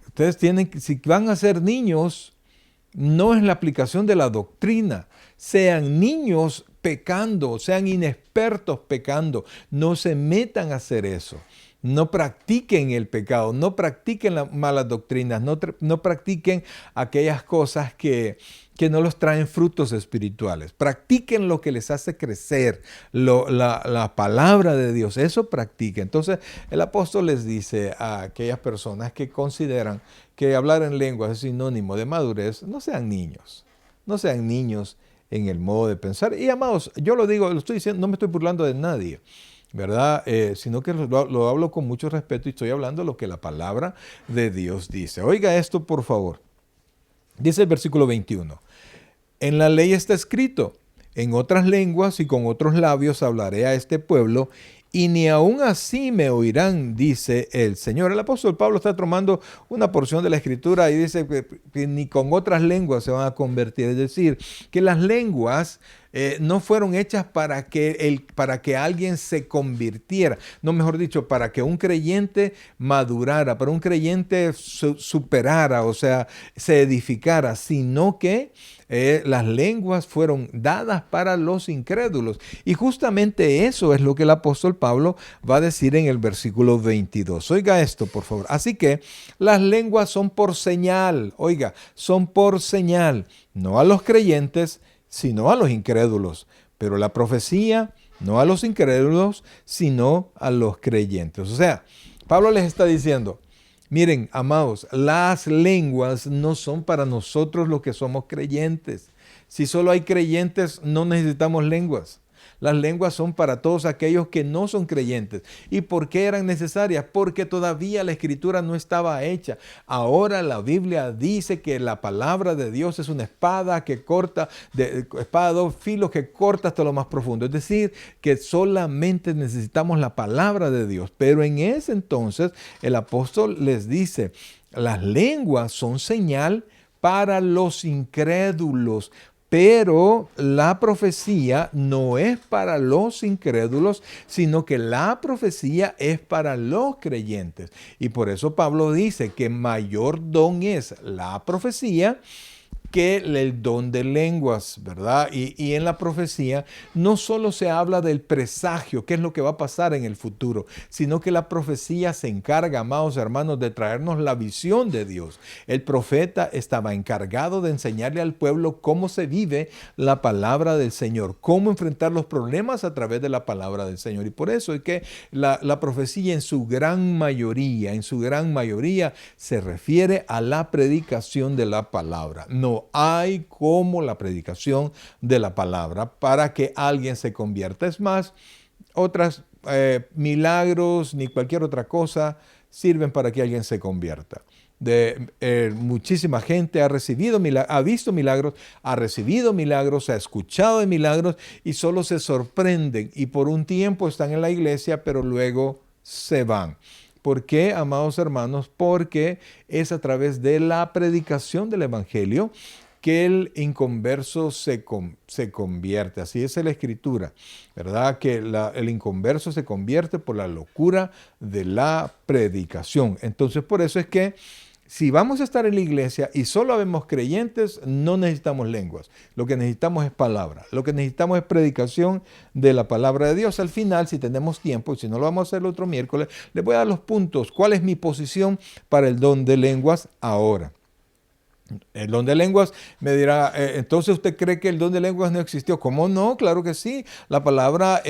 ustedes si van a ser niños, no es la aplicación de la doctrina. Sean niños pecando, sean inexpertos pecando. No se metan a hacer eso. No practiquen el pecado, no practiquen las malas doctrinas, no practiquen aquellas cosas que no los traen frutos espirituales. Practiquen lo que les hace crecer, la palabra de Dios, eso practiquen. Entonces el apóstol les dice a aquellas personas que consideran que hablar en lenguas es sinónimo de madurez, no sean niños en el modo de pensar. Y amados, yo lo digo, lo estoy diciendo, no me estoy burlando de nadie, ¿verdad? Sino que lo hablo con mucho respeto y estoy hablando lo que la palabra de Dios dice. Oiga esto, por favor. Dice el versículo 21. En la ley está escrito, en otras lenguas y con otros labios hablaré a este pueblo, y ni aún así me oirán, dice el Señor. El apóstol Pablo está tomando una porción de la Escritura y dice que ni con otras lenguas se van a convertir. Es decir, que las lenguas no fueron hechas para que alguien se convirtiera. No, mejor dicho, para que un creyente madurara, para un creyente superara, o sea, se edificara, sino que las lenguas fueron dadas para los incrédulos. Y justamente eso es lo que el apóstol Pablo va a decir en el versículo 22. Oiga esto, por favor. Así que las lenguas son por señal, oiga, son por señal, no a los creyentes, sino a los incrédulos. Pero la profecía, no a los incrédulos, sino a los creyentes. O sea, Pablo les está diciendo, miren, amados, las lenguas no son para nosotros los que somos creyentes. Si solo hay creyentes, no necesitamos lenguas. Las lenguas son para todos aquellos que no son creyentes. ¿Y por qué eran necesarias? Porque todavía la escritura no estaba hecha. Ahora la Biblia dice que la palabra de Dios es una espada que corta, espada de dos filos que corta hasta lo más profundo. Es decir, que solamente necesitamos la palabra de Dios. Pero en ese entonces el apóstol les dice, las lenguas son señal para los incrédulos. Pero la profecía no es para los incrédulos, sino que la profecía es para los creyentes. Y por eso Pablo dice que mayor don es la profecía que el don de lenguas, ¿verdad? Y en la profecía no solo se habla del presagio, qué es lo que va a pasar en el futuro, sino que la profecía se encarga, amados hermanos, de traernos la visión de Dios. El profeta estaba encargado de enseñarle al pueblo cómo se vive la palabra del Señor, cómo enfrentar los problemas a través de la palabra del Señor. Y por eso es que la profecía en su gran mayoría se refiere a la predicación de la palabra. No hay como la predicación de la palabra para que alguien se convierta. Es más, otras milagros ni cualquier otra cosa sirven para que alguien se convierta. Muchísima gente ha visto milagros, ha recibido milagros, ha escuchado de milagros y solo se sorprenden y por un tiempo están en la iglesia, pero luego se van. ¿Por qué, amados hermanos? Porque es a través de la predicación del Evangelio que el inconverso se convierte. Así es la Escritura, ¿verdad? Que el inconverso se convierte por la locura de la predicación. Entonces, por eso es que Si vamos a estar en la iglesia y solo habemos creyentes, no necesitamos lenguas. Lo que necesitamos es palabra. Lo que necesitamos es predicación de la palabra de Dios. Al final, si tenemos tiempo, y si no lo vamos a hacer el otro miércoles, les voy a dar los puntos. ¿Cuál es mi posición para el don de lenguas ahora? El don de lenguas me dirá, entonces usted cree que el don de lenguas no existió. ¿Cómo no? Claro que sí. La palabra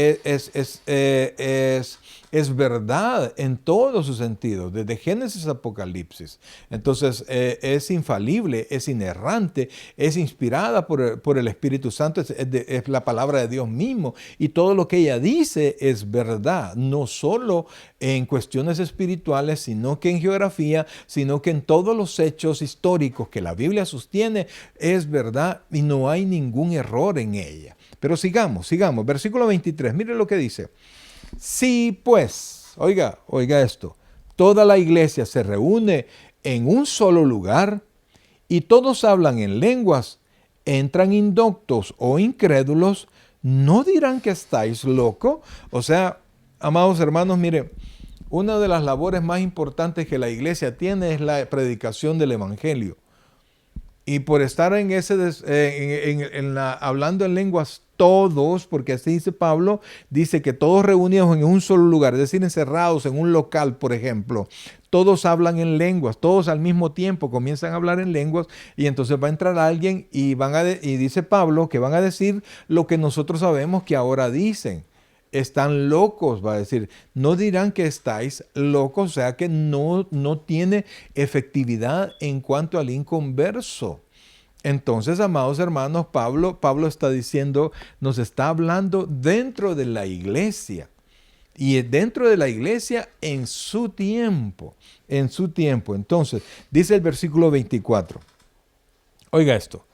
es verdad en todos sus sentidos, desde Génesis a Apocalipsis. Entonces es infalible, es inerrante, es inspirada por el Espíritu Santo, es la palabra de Dios mismo. Y todo lo que ella dice es verdad, no solo en cuestiones espirituales, sino que en geografía, sino que en todos los hechos históricos que la Biblia sostiene, es verdad y no hay ningún error en ella. Pero sigamos. Versículo 23, mire lo que dice. Sí, pues, oiga esto, toda la iglesia se reúne en un solo lugar y todos hablan en lenguas, entran indoctos o incrédulos, ¿no dirán que estáis locos? O sea, amados hermanos, mire, una de las labores más importantes que la iglesia tiene es la predicación del evangelio. Y por estar en hablando en lenguas todos, porque así dice Pablo, dice que todos reunidos en un solo lugar, es decir, encerrados en un local, por ejemplo, todos hablan en lenguas, todos al mismo tiempo comienzan a hablar en lenguas y entonces va a entrar alguien y dice Pablo que van a decir lo que nosotros sabemos que ahora dicen. Están locos, va a decir, no dirán que estáis locos, o sea que no tiene efectividad en cuanto al inconverso. Entonces, amados hermanos, Pablo está diciendo, nos está hablando dentro de la iglesia. Y dentro de la iglesia en su tiempo. Entonces, dice el versículo 24. Oiga esto.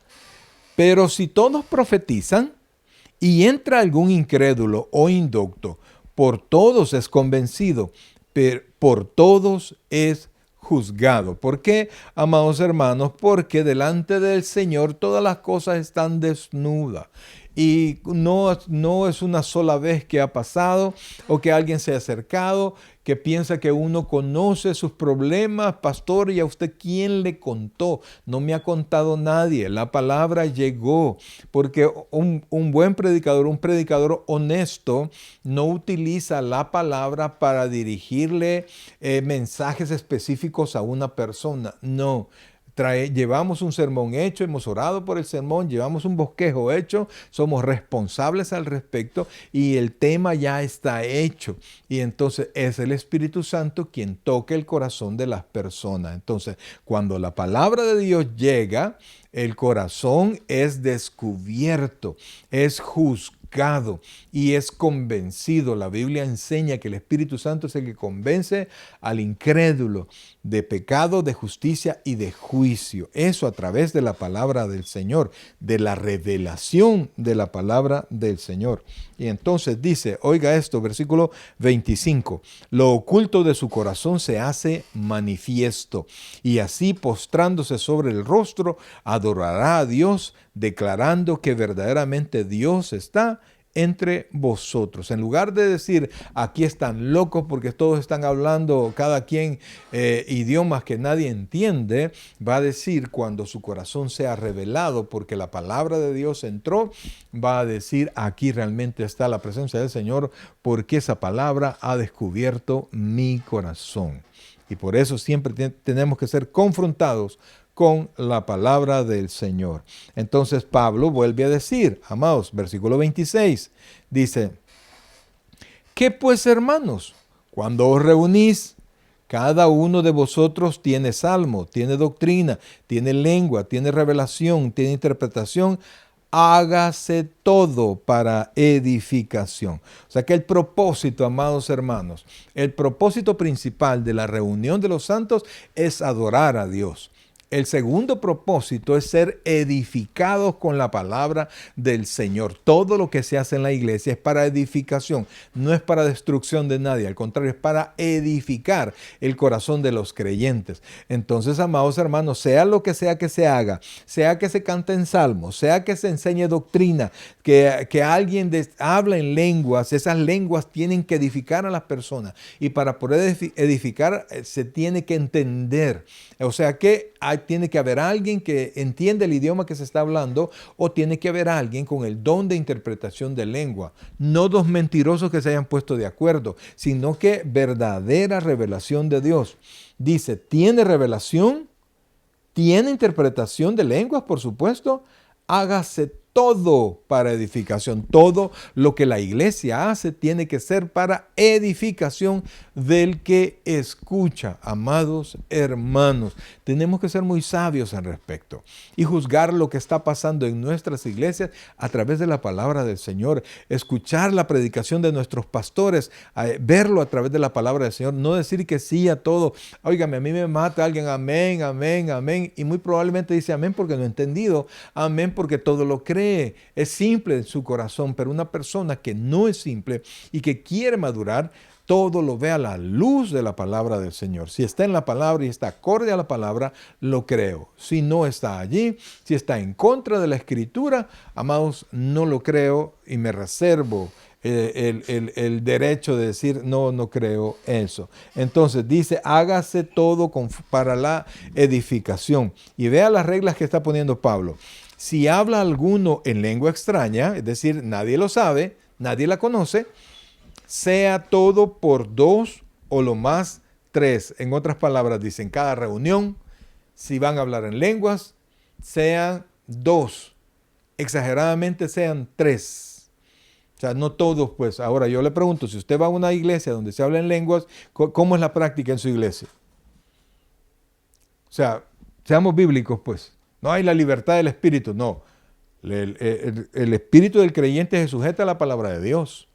Pero si todos profetizan y entra algún incrédulo o indocto, por todos es convencido, pero por todos es juzgado. ¿Por qué, amados hermanos? Porque delante del Señor todas las cosas están desnudas. Y no es una sola vez que ha pasado o que alguien se ha acercado, que piensa que uno conoce sus problemas. Pastor, ¿y a usted quién le contó? No me ha contado nadie. La palabra llegó porque un buen predicador, un predicador honesto, no utiliza la palabra para dirigirle mensajes específicos a una persona. No. Llevamos un sermón hecho, hemos orado por el sermón, llevamos un bosquejo hecho, somos responsables al respecto y el tema ya está hecho. Y entonces es el Espíritu Santo quien toca el corazón de las personas. Entonces, cuando la palabra de Dios llega, el corazón es descubierto, es juzgado y es convencido. La Biblia enseña que el Espíritu Santo es el que convence al incrédulo de pecado, de justicia y de juicio. Eso a través de la palabra del Señor, de la revelación de la palabra del Señor. Y entonces dice, oiga esto, versículo 25, lo oculto de su corazón se hace manifiesto, y así postrándose sobre el rostro, adorará a Dios, declarando que verdaderamente Dios está entre vosotros. En lugar de decir, aquí están locos porque todos están hablando cada quien idiomas que nadie entiende, va a decir cuando su corazón sea revelado porque la palabra de Dios entró, va a decir, aquí realmente está la presencia del Señor porque esa palabra ha descubierto mi corazón. Y por eso siempre tenemos que ser confrontados con la palabra del Señor. Entonces Pablo vuelve a decir, amados, versículo 26, dice, ¿qué pues, hermanos? Cuando os reunís, cada uno de vosotros tiene salmo, tiene doctrina, tiene lengua, tiene revelación, tiene interpretación, hágase todo para edificación. O sea que el propósito, amados hermanos, el propósito principal de la reunión de los santos es adorar a Dios. El segundo propósito es ser edificados con la palabra del Señor. Todo lo que se hace en la iglesia es para edificación, no es para destrucción de nadie. Al contrario, es para edificar el corazón de los creyentes. Entonces, amados hermanos, sea lo que sea que se haga, sea que se cante en salmos, sea que se enseñe doctrina, que alguien habla en lenguas, esas lenguas tienen que edificar a las personas. Y para poder edificar se tiene que entender. O sea que tiene que haber alguien que entiende el idioma que se está hablando, o tiene que haber alguien con el don de interpretación de lengua. No dos mentirosos que se hayan puesto de acuerdo, sino que verdadera revelación de Dios. Dice, ¿tiene revelación? ¿Tiene interpretación de lenguas? Por supuesto. Hágase todo para edificación. Todo lo que la iglesia hace tiene que ser para edificación del que escucha. Amados hermanos, tenemos que ser muy sabios al respecto y juzgar lo que está pasando en nuestras iglesias a través de la palabra del Señor. Escuchar la predicación de nuestros pastores, verlo a través de la palabra del Señor. No decir que sí a todo. Óigame, a mí me mata alguien, amén, amén, amén. Y muy probablemente dice amén porque no ha entendido. Amén porque todo lo cree. Es simple en su corazón, pero una persona que no es simple y que quiere madurar, todo lo ve a la luz de la palabra del Señor. Si está en la palabra y está acorde a la palabra, lo creo. Si no está allí, si está en contra de la Escritura, amados, no lo creo y me reservo el derecho de decir, no creo eso. Entonces dice, hágase todo para la edificación. Y vea las reglas que está poniendo Pablo. Si habla alguno en lengua extraña, es decir, nadie lo sabe, nadie la conoce, sea todo por 2 o lo más 3. En otras palabras, dicen, cada reunión, si van a hablar en lenguas, sean 2. Exageradamente sean 3. O sea, no todos, pues. Ahora yo le pregunto, si usted va a una iglesia donde se habla en lenguas, ¿cómo es la práctica en su iglesia? O sea, seamos bíblicos, pues. No hay la libertad del espíritu, no. El espíritu del creyente se sujeta a la palabra de Dios.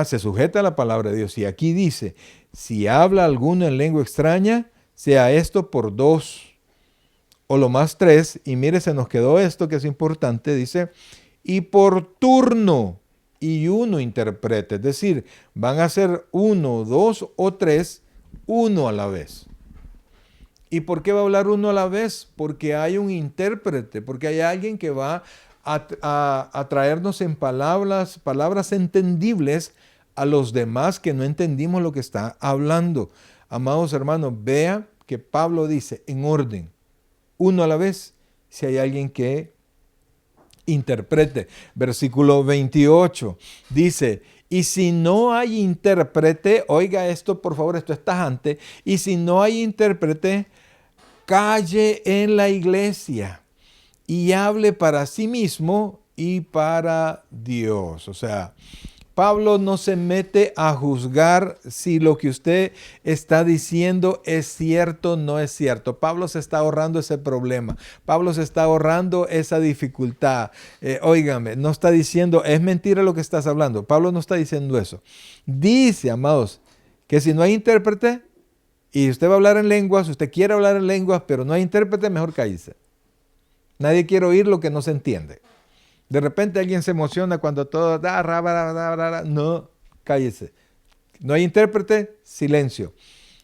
Se sujeta a la palabra de Dios. Y aquí dice, si habla alguno en lengua extraña, sea esto por 2 o lo más 3. Y mire, se nos quedó esto que es importante. Dice, y por turno y uno interprete. Es decir, van a ser 1, 2 o 3, uno a la vez. ¿Y por qué va a hablar uno a la vez? Porque hay un intérprete, porque hay alguien que va a traernos en palabras entendibles a los demás que no entendimos lo que está hablando. Amados hermanos, vea que Pablo dice en orden, uno a la vez, si hay alguien que interprete. Versículo 28 dice, y si no hay intérprete, oiga esto por favor, esto es tajante, y si no hay intérprete, calle en la iglesia y hable para sí mismo y para Dios. O sea, Pablo no se mete a juzgar si lo que usted está diciendo es cierto o no es cierto. Pablo se está ahorrando ese problema. Pablo se está ahorrando esa dificultad. Óigame, no está diciendo, es mentira lo que estás hablando. Pablo no está diciendo eso. Dice, amados, que si no hay intérprete, y usted va a hablar en lenguas, usted quiere hablar en lenguas, pero no hay intérprete, mejor cállese. Nadie quiere oír lo que no se entiende. De repente alguien se emociona cuando todo no, cállese. No hay intérprete, silencio.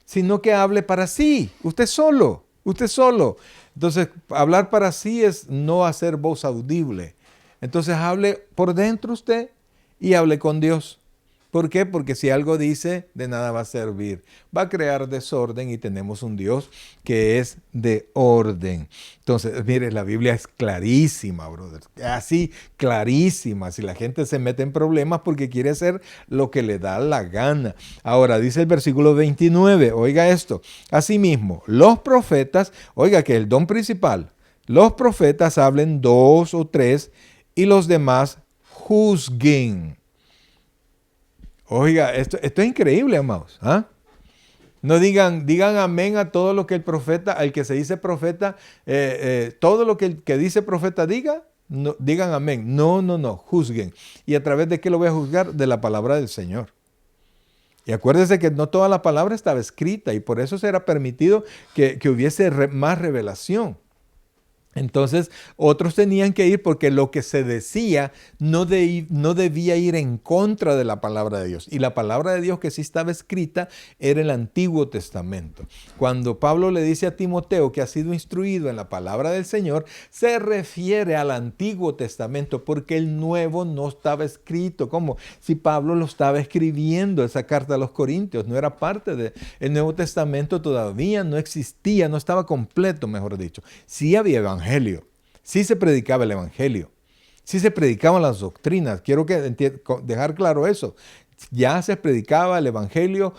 Sino que hable para sí, usted solo. Entonces, hablar para sí es no hacer voz audible. Entonces, hable por dentro usted y hable con Dios. ¿Por qué? Porque si algo dice, de nada va a servir. Va a crear desorden y tenemos un Dios que es de orden. Entonces, mire, la Biblia es clarísima, brother. Así, clarísima. Si la gente se mete en problemas porque quiere hacer lo que le da la gana. Ahora, dice el versículo 29, oiga esto. Asimismo, los profetas, oiga que el don principal, los profetas hablen 2 o 3 y los demás juzguen. Oiga, esto es increíble, amados. No digan amén a todo lo que el profeta, al que se dice profeta, todo lo que el que dice profeta diga, no, digan amén. No, juzguen. ¿Y a través de qué lo voy a juzgar? De la palabra del Señor. Y acuérdese que no toda la palabra estaba escrita y por eso se era permitido que hubiese más revelación. Entonces, otros tenían que ir porque lo que se decía no debía ir en contra de la palabra de Dios. Y la palabra de Dios que sí estaba escrita era el Antiguo Testamento. Cuando Pablo le dice a Timoteo que ha sido instruido en la palabra del Señor, se refiere al Antiguo Testamento porque el Nuevo no estaba escrito. Como si Pablo lo estaba escribiendo, esa carta a los Corintios, no era parte del Nuevo Testamento, todavía no existía, no estaba completo, mejor dicho. Sí había evangelio. Sí se predicaba el evangelio, sí se predicaban las doctrinas, quiero dejar claro eso. Ya se predicaba el evangelio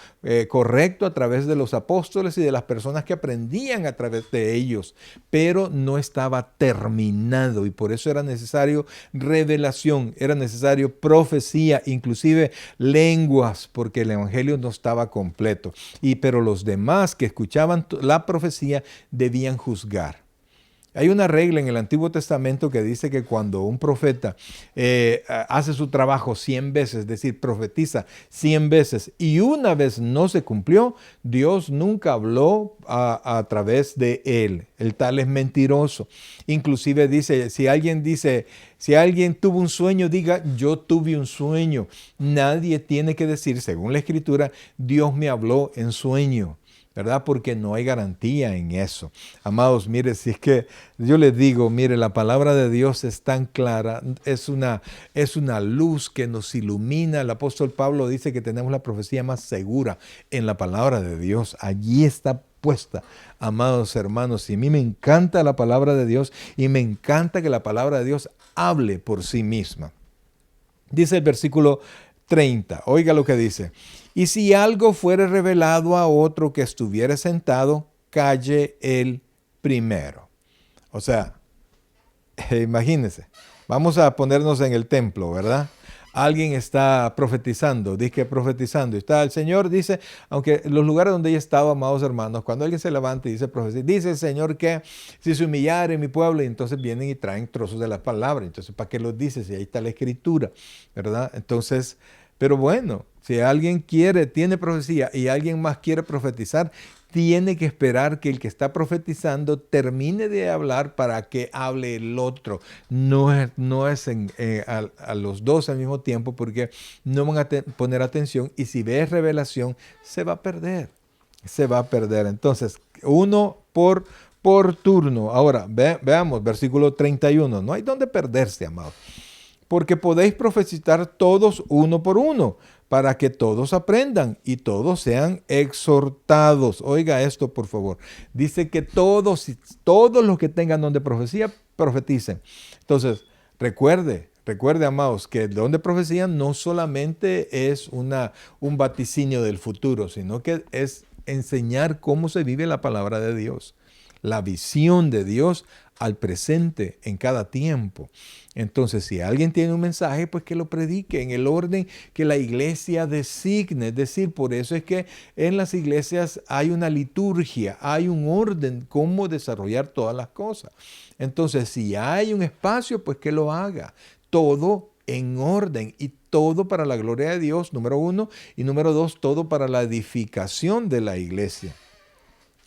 correcto a través de los apóstoles y de las personas que aprendían a través de ellos, pero no estaba terminado y por eso era necesario revelación, era necesario profecía, inclusive lenguas, porque el evangelio no estaba completo. Pero los demás que escuchaban la profecía debían juzgar. Hay una regla en el Antiguo Testamento que dice que cuando un profeta hace su trabajo 100 veces, es decir, profetiza 100 veces y una vez no se cumplió, Dios nunca habló a través de él. El tal es mentiroso. Inclusive dice, si alguien tuvo un sueño, diga, yo tuve un sueño. Nadie tiene que decir, según la Escritura, Dios me habló en sueño. ¿Verdad? Porque no hay garantía en eso. Amados, mire, si es que yo les digo, mire, la palabra de Dios es tan clara, es una luz que nos ilumina. El apóstol Pablo dice que tenemos la profecía más segura en la palabra de Dios. Allí está puesta, amados hermanos. Y a mí me encanta la palabra de Dios y me encanta que la palabra de Dios hable por sí misma. Dice el versículo 30, oiga lo que dice. Y si algo fuere revelado a otro que estuviera sentado, calle él primero. O sea, imagínense, vamos a ponernos en el templo, ¿verdad? Alguien está profetizando, dice que profetizando. Está el Señor, dice, aunque los lugares donde ella estaba, amados hermanos, cuando alguien se levanta y dice profecía, dice el Señor que si se humillare mi pueblo, y entonces vienen y traen trozos de la palabra. Entonces, ¿para qué los dice? Si ahí está la Escritura, ¿verdad? Entonces, pero bueno, si alguien tiene profecía y alguien más quiere profetizar, tiene que esperar que el que está profetizando termine de hablar para que hable el otro. No es a los dos al mismo tiempo porque no van a poner atención y si ves revelación se va a perder. Se va a perder. Entonces, uno por turno. Ahora, veamos, versículo 31. No hay donde perderse, amados. Porque podéis profetizar todos uno por uno, para que todos aprendan y todos sean exhortados. Oiga esto, por favor. Dice que todos los que tengan don de profecía, profeticen. Entonces, recuerde, amados, que el don de profecía no solamente es un vaticinio del futuro, sino que es enseñar cómo se vive la palabra de Dios, la visión de Dios al presente en cada tiempo. Entonces, si alguien tiene un mensaje, pues que lo predique en el orden que la iglesia designe. Es decir, por eso es que en las iglesias hay una liturgia, hay un orden, cómo desarrollar todas las cosas. Entonces, si hay un espacio, pues que lo haga. Todo en orden y todo para la gloria de Dios, número uno. Y número dos, todo para la edificación de la iglesia.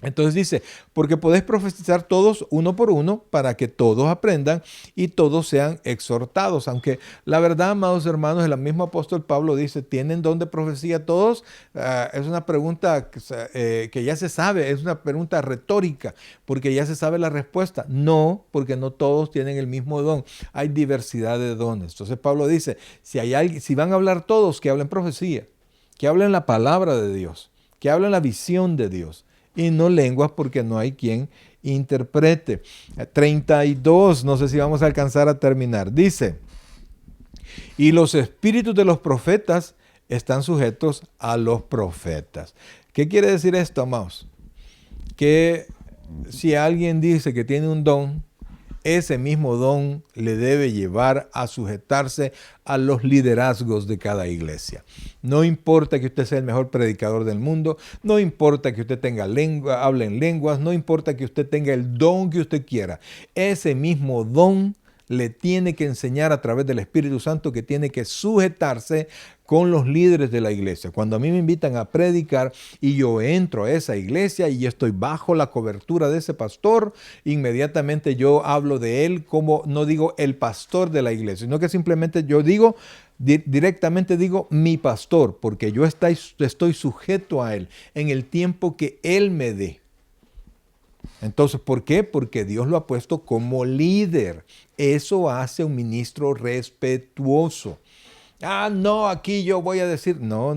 Entonces dice, porque podéis profetizar todos uno por uno para que todos aprendan y todos sean exhortados. Aunque la verdad, amados hermanos, el mismo apóstol Pablo dice, ¿tienen don de profecía todos? Es una pregunta que ya se sabe, es una pregunta retórica, porque ya se sabe la respuesta. No, porque no todos tienen el mismo don. Hay diversidad de dones. Entonces Pablo dice, si van a hablar todos, que hablen profecía, que hablen la palabra de Dios, que hablen la visión de Dios. Y no lenguas porque no hay quien interprete. 32, no sé si vamos a alcanzar a terminar. Dice, y los espíritus de los profetas están sujetos a los profetas. ¿Qué quiere decir esto, amados? Que si alguien dice que tiene un don, ese mismo don le debe llevar a sujetarse a los liderazgos de cada iglesia. No importa que usted sea el mejor predicador del mundo, no importa que usted hable en lenguas, no importa que usted tenga el don que usted quiera. Ese mismo don le tiene que enseñar a través del Espíritu Santo que tiene que sujetarse con los líderes de la iglesia. Cuando a mí me invitan a predicar y yo entro a esa iglesia y estoy bajo la cobertura de ese pastor, inmediatamente yo hablo de él como, no digo el pastor de la iglesia, sino que simplemente yo digo, directamente digo mi pastor, porque yo estoy sujeto a él en el tiempo que él me dé. Entonces, ¿por qué? Porque Dios lo ha puesto como líder. Eso hace un ministro respetuoso. Ah, no, aquí yo voy a decir, no.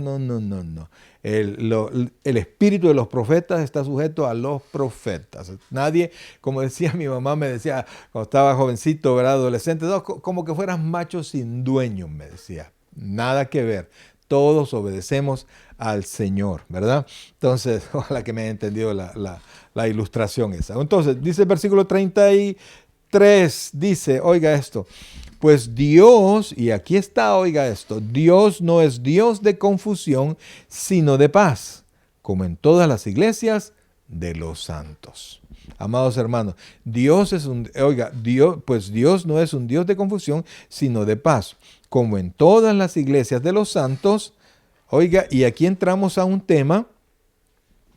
El espíritu de los profetas está sujeto a los profetas. Nadie, como decía mi mamá, me decía cuando estaba jovencito, ¿verdad? Adolescente, no, como que fueras macho sin dueño, me decía. Nada que ver. Todos obedecemos al Señor, ¿verdad? Entonces, ojalá que me haya entendido la ilustración esa. Entonces, dice el versículo 33, dice, oiga esto, pues Dios, y aquí está, oiga esto, Dios no es Dios de confusión, sino de paz, como en todas las iglesias de los santos. Amados hermanos, Dios no es un Dios de confusión, sino de paz, como en todas las iglesias de los santos. Oiga, y aquí entramos a un tema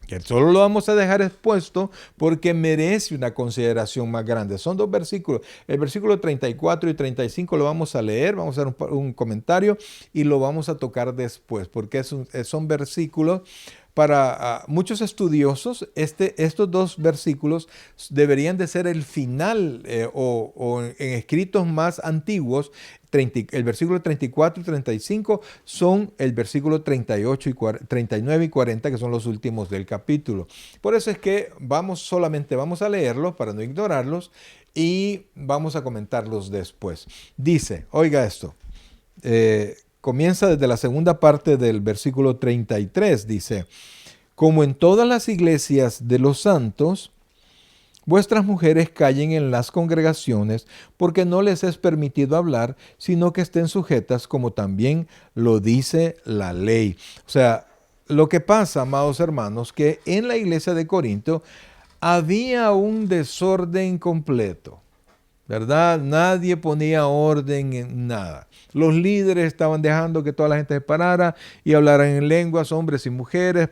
que solo lo vamos a dejar expuesto porque merece una consideración más grande. Son dos versículos. El versículo 34 y 35 lo vamos a leer, vamos a hacer un comentario y lo vamos a tocar después, porque son versículos para muchos estudiosos. Estos dos versículos deberían de ser el final o en escritos más antiguos. El versículo 34 y 35 son el versículo 38 y 39 y 40, que son los últimos del capítulo. Por eso es que solamente vamos a leerlos para no ignorarlos y vamos a comentarlos después. Dice, oiga esto, comienza desde la segunda parte del versículo 33, dice, como en todas las iglesias de los santos, vuestras mujeres callen en las congregaciones, porque no les es permitido hablar, sino que estén sujetas, como también lo dice la ley. O sea, lo que pasa, amados hermanos, que en la iglesia de Corinto había un desorden completo, ¿verdad? Nadie ponía orden en nada. Los líderes estaban dejando que toda la gente se parara y hablaran en lenguas, hombres y mujeres,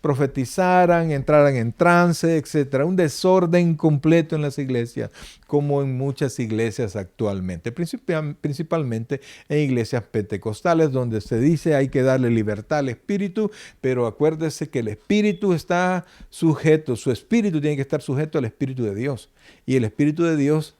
profetizaran, entraran en trance, etc. Un desorden completo en las iglesias, como en muchas iglesias actualmente, principalmente en iglesias pentecostales, donde se dice hay que darle libertad al espíritu, pero acuérdese que el espíritu está sujeto, su espíritu tiene que estar sujeto al espíritu de Dios. Y el espíritu de Dios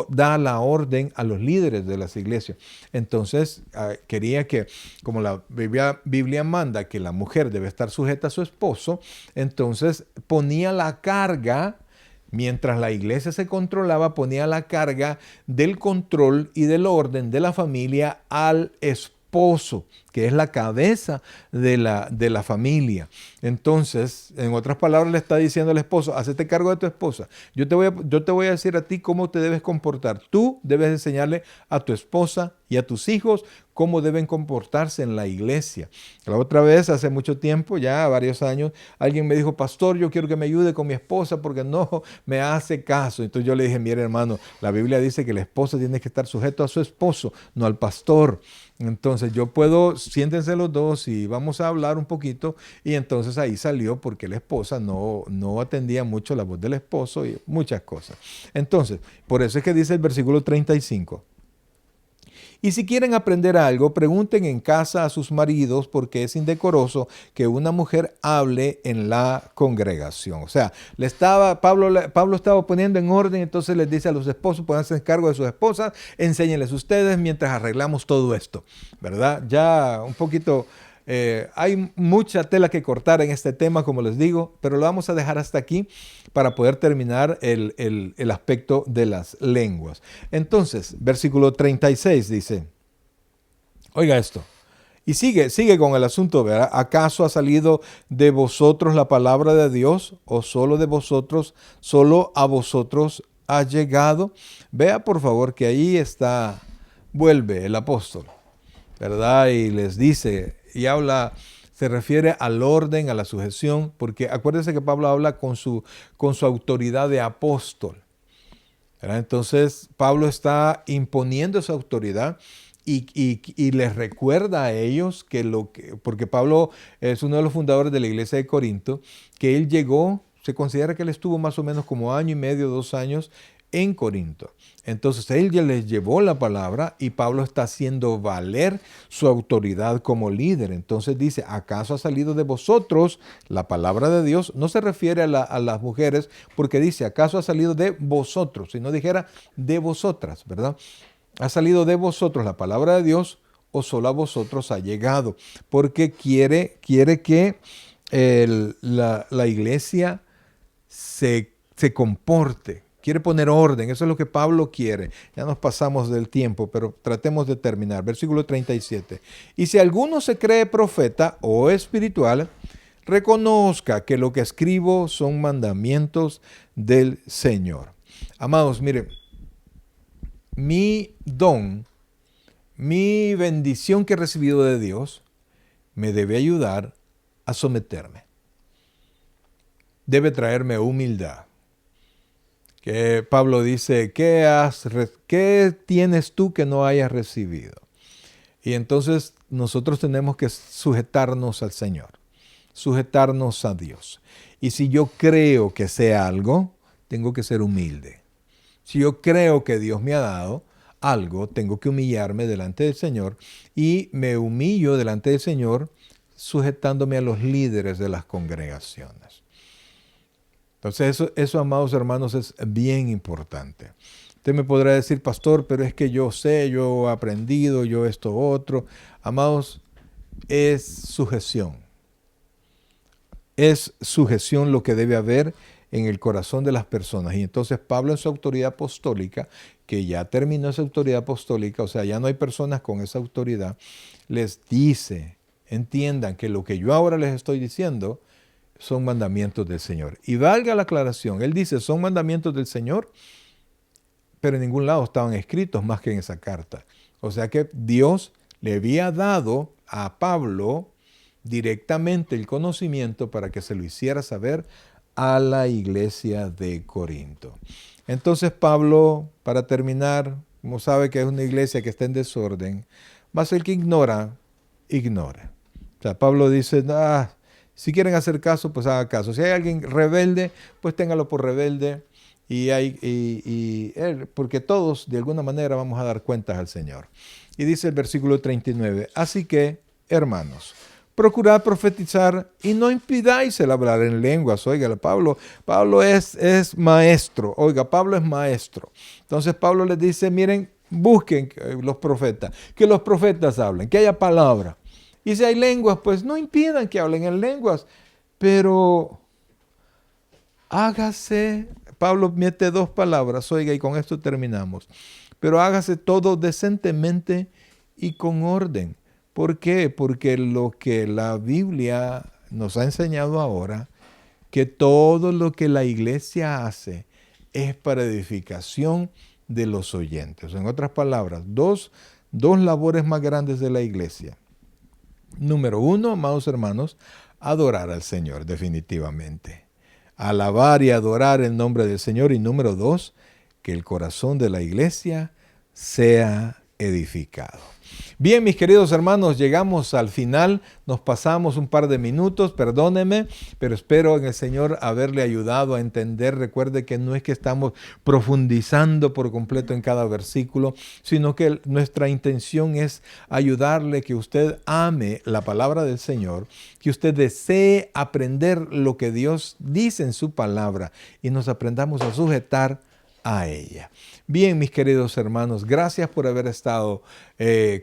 da la orden a los líderes de las iglesias. Entonces, quería que, como la Biblia manda que la mujer debe estar sujeta a su esposo, entonces ponía la carga, mientras la iglesia se controlaba, ponía la carga del control y del orden de la familia al esposo, que es la cabeza de la familia. Entonces, en otras palabras, le está diciendo al esposo, hacete cargo de tu esposa. Yo te voy a decir a ti cómo te debes comportar. Tú debes enseñarle a tu esposa y a tus hijos cómo deben comportarse en la iglesia. La otra vez, hace mucho tiempo, ya varios años, alguien me dijo, pastor, yo quiero que me ayude con mi esposa porque no me hace caso. Entonces yo le dije, mire hermano, la Biblia dice que la esposa tiene que estar sujeto a su esposo, no al pastor. Entonces siéntense los dos y vamos a hablar un poquito. Y entonces ahí salió porque la esposa no atendía mucho la voz del esposo y muchas cosas. Entonces, por eso es que dice el versículo 35. Y si quieren aprender algo, pregunten en casa a sus maridos, porque es indecoroso que una mujer hable en la congregación. O sea, Pablo estaba poniendo en orden, entonces les dice a los esposos, pónganse en cargo de sus esposas, enséñenles ustedes mientras arreglamos todo esto, ¿verdad? Ya un poquito... hay mucha tela que cortar en este tema, como les digo, pero lo vamos a dejar hasta aquí para poder terminar el aspecto de las lenguas. Entonces, versículo 36 dice, oiga esto, y sigue con el asunto, ¿verdad? ¿Acaso ha salido de vosotros la palabra de Dios o solo a vosotros ha llegado? Vea por favor que ahí vuelve el apóstol, ¿verdad? Y les dice, y se refiere al orden, a la sujeción, porque acuérdense que Pablo habla con su autoridad de apóstol, ¿verdad? Entonces Pablo está imponiendo esa autoridad y les recuerda a ellos porque Pablo es uno de los fundadores de la iglesia de Corinto, que él llegó, se considera que él estuvo más o menos como 1 año y medio, 2 años en Corinto. Entonces él ya les llevó la palabra y Pablo está haciendo valer su autoridad como líder. Entonces dice, ¿acaso ha salido de vosotros la palabra de Dios? No se refiere a las mujeres porque dice, ¿acaso ha salido de vosotros? Si no dijera de vosotras, ¿verdad? ¿Ha salido de vosotros la palabra de Dios o solo a vosotros ha llegado? Porque quiere que la iglesia se comporte. Quiere poner orden, eso es lo que Pablo quiere. Ya nos pasamos del tiempo, pero tratemos de terminar. Versículo 37. Y si alguno se cree profeta o espiritual, reconozca que lo que escribo son mandamientos del Señor. Amados, miren, mi don, mi bendición que he recibido de Dios, me debe ayudar a someterme. Debe traerme humildad. Que Pablo dice, ¿qué tienes tú que no hayas recibido? Y entonces nosotros tenemos que sujetarnos al Señor, sujetarnos a Dios. Y si yo creo que sé algo, tengo que ser humilde. Si yo creo que Dios me ha dado algo, tengo que humillarme delante del Señor y me humillo delante del Señor sujetándome a los líderes de las congregaciones. Entonces eso, amados hermanos, es bien importante. Usted me podrá decir, pastor, pero es que yo sé, yo he aprendido, yo esto, otro. Amados, es sujeción. Es sujeción lo que debe haber en el corazón de las personas. Y entonces Pablo en su autoridad apostólica, que ya terminó esa autoridad apostólica, o sea, ya no hay personas con esa autoridad, les dice, entiendan que lo que yo ahora les estoy diciendo son mandamientos del Señor. Y valga la aclaración, él dice, son mandamientos del Señor, pero en ningún lado estaban escritos más que en esa carta. O sea que Dios le había dado a Pablo directamente el conocimiento para que se lo hiciera saber a la iglesia de Corinto. Entonces Pablo, para terminar, como sabe que es una iglesia que está en desorden, más el que ignora, ignora. O sea, Pablo dice, si quieren hacer caso, pues haga caso. Si hay alguien rebelde, pues téngalo por rebelde. Porque todos, de alguna manera, vamos a dar cuentas al Señor. Y dice el versículo 39, así que, hermanos, procurad profetizar y no impidáis el hablar en lenguas. Oiga, Pablo es maestro. Oiga, Pablo es maestro. Entonces Pablo les dice, miren, busquen los profetas, que los profetas hablen, que haya palabra. Y si hay lenguas, pues no impidan que hablen en lenguas, pero hágase, Pablo mete 2 palabras, oiga, y con esto terminamos, pero hágase todo decentemente y con orden. ¿Por qué? Porque lo que la Biblia nos ha enseñado ahora, que todo lo que la iglesia hace es para edificación de los oyentes. En otras palabras, dos labores más grandes de la iglesia. Número 1, amados hermanos, adorar al Señor definitivamente. Alabar y adorar el nombre del Señor. Y número 2, que el corazón de la iglesia sea edificado. Bien, mis queridos hermanos, llegamos al final, nos pasamos un par de minutos, perdónenme, pero espero en el Señor haberle ayudado a entender. Recuerde que no es que estamos profundizando por completo en cada versículo, sino que nuestra intención es ayudarle, que usted ame la palabra del Señor, que usted desee aprender lo que Dios dice en su palabra y nos aprendamos a sujetar a ella. Bien, mis queridos hermanos, gracias por haber estado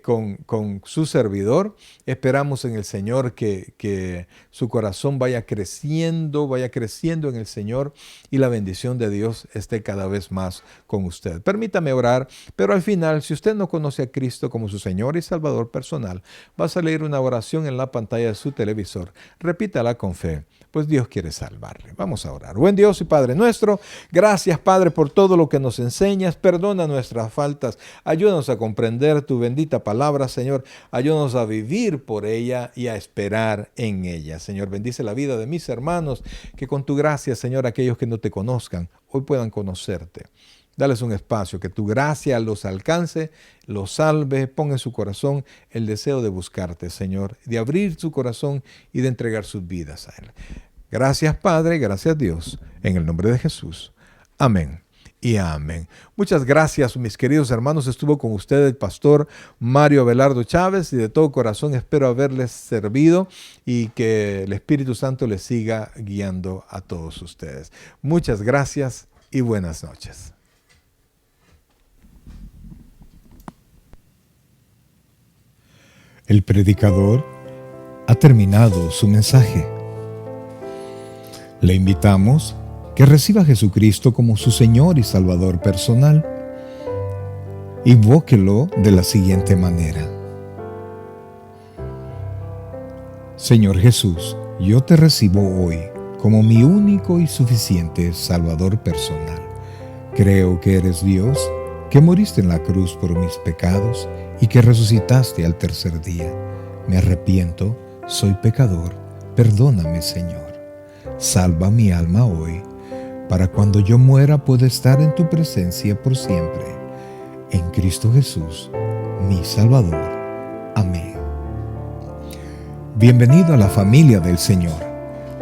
con su servidor. Esperamos en el Señor que su corazón vaya creciendo en el Señor y la bendición de Dios esté cada vez más con usted. Permítame orar, pero al final, si usted no conoce a Cristo como su Señor y Salvador personal, va a salir una oración en la pantalla de su televisor. Repítala con fe, pues Dios quiere salvarle. Vamos a orar. Buen Dios y Padre nuestro, gracias, Padre, por todo lo que nos enseñas. Perdona nuestras faltas. Ayúdanos a comprender tu bendita palabra, Señor. Ayúdanos a vivir por ella y a esperar en ella. Señor, bendice la vida de mis hermanos, que con tu gracia, Señor, aquellos que no te conozcan, hoy puedan conocerte. Dales un espacio, que tu gracia los alcance, los salve, ponga en su corazón el deseo de buscarte, Señor, de abrir su corazón y de entregar sus vidas a Él. Gracias, Padre, gracias, Dios, en el nombre de Jesús. Amén y amén. Muchas gracias, mis queridos hermanos. Estuvo con ustedes el pastor Mario Abelardo Chávez y de todo corazón espero haberles servido y que el Espíritu Santo les siga guiando a todos ustedes. Muchas gracias y buenas noches. El predicador ha terminado su mensaje. Le invitamos que reciba a Jesucristo como su Señor y Salvador personal. Invóquelo de la siguiente manera. Señor Jesús, yo te recibo hoy como mi único y suficiente Salvador personal. Creo que eres Dios, que moriste en la cruz por mis pecados y que resucitaste al tercer día. Me arrepiento, soy pecador, perdóname, Señor. Salva mi alma hoy, para cuando yo muera pueda estar en tu presencia por siempre. En Cristo Jesús, mi Salvador. Amén. Bienvenido a la familia del Señor.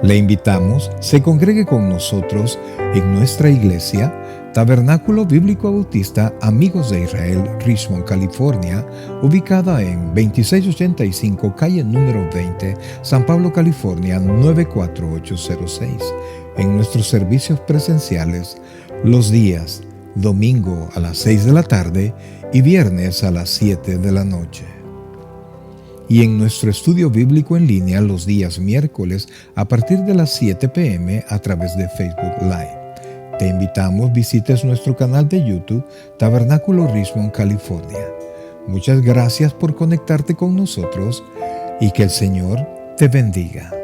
Le invitamos, se congregue con nosotros en nuestra iglesia, Tabernáculo Bíblico Bautista Amigos de Israel, Richmond, California, ubicada en 2685 calle número 20, San Pablo, California, 94806. En nuestros servicios presenciales, los días domingo a las 6 de la tarde y viernes a las 7 de la noche. Y en nuestro estudio bíblico en línea los días miércoles a partir de las 7 p.m. a través de Facebook Live. Te invitamos, visites nuestro canal de YouTube, Tabernáculo Richmond, California. Muchas gracias por conectarte con nosotros y que el Señor te bendiga.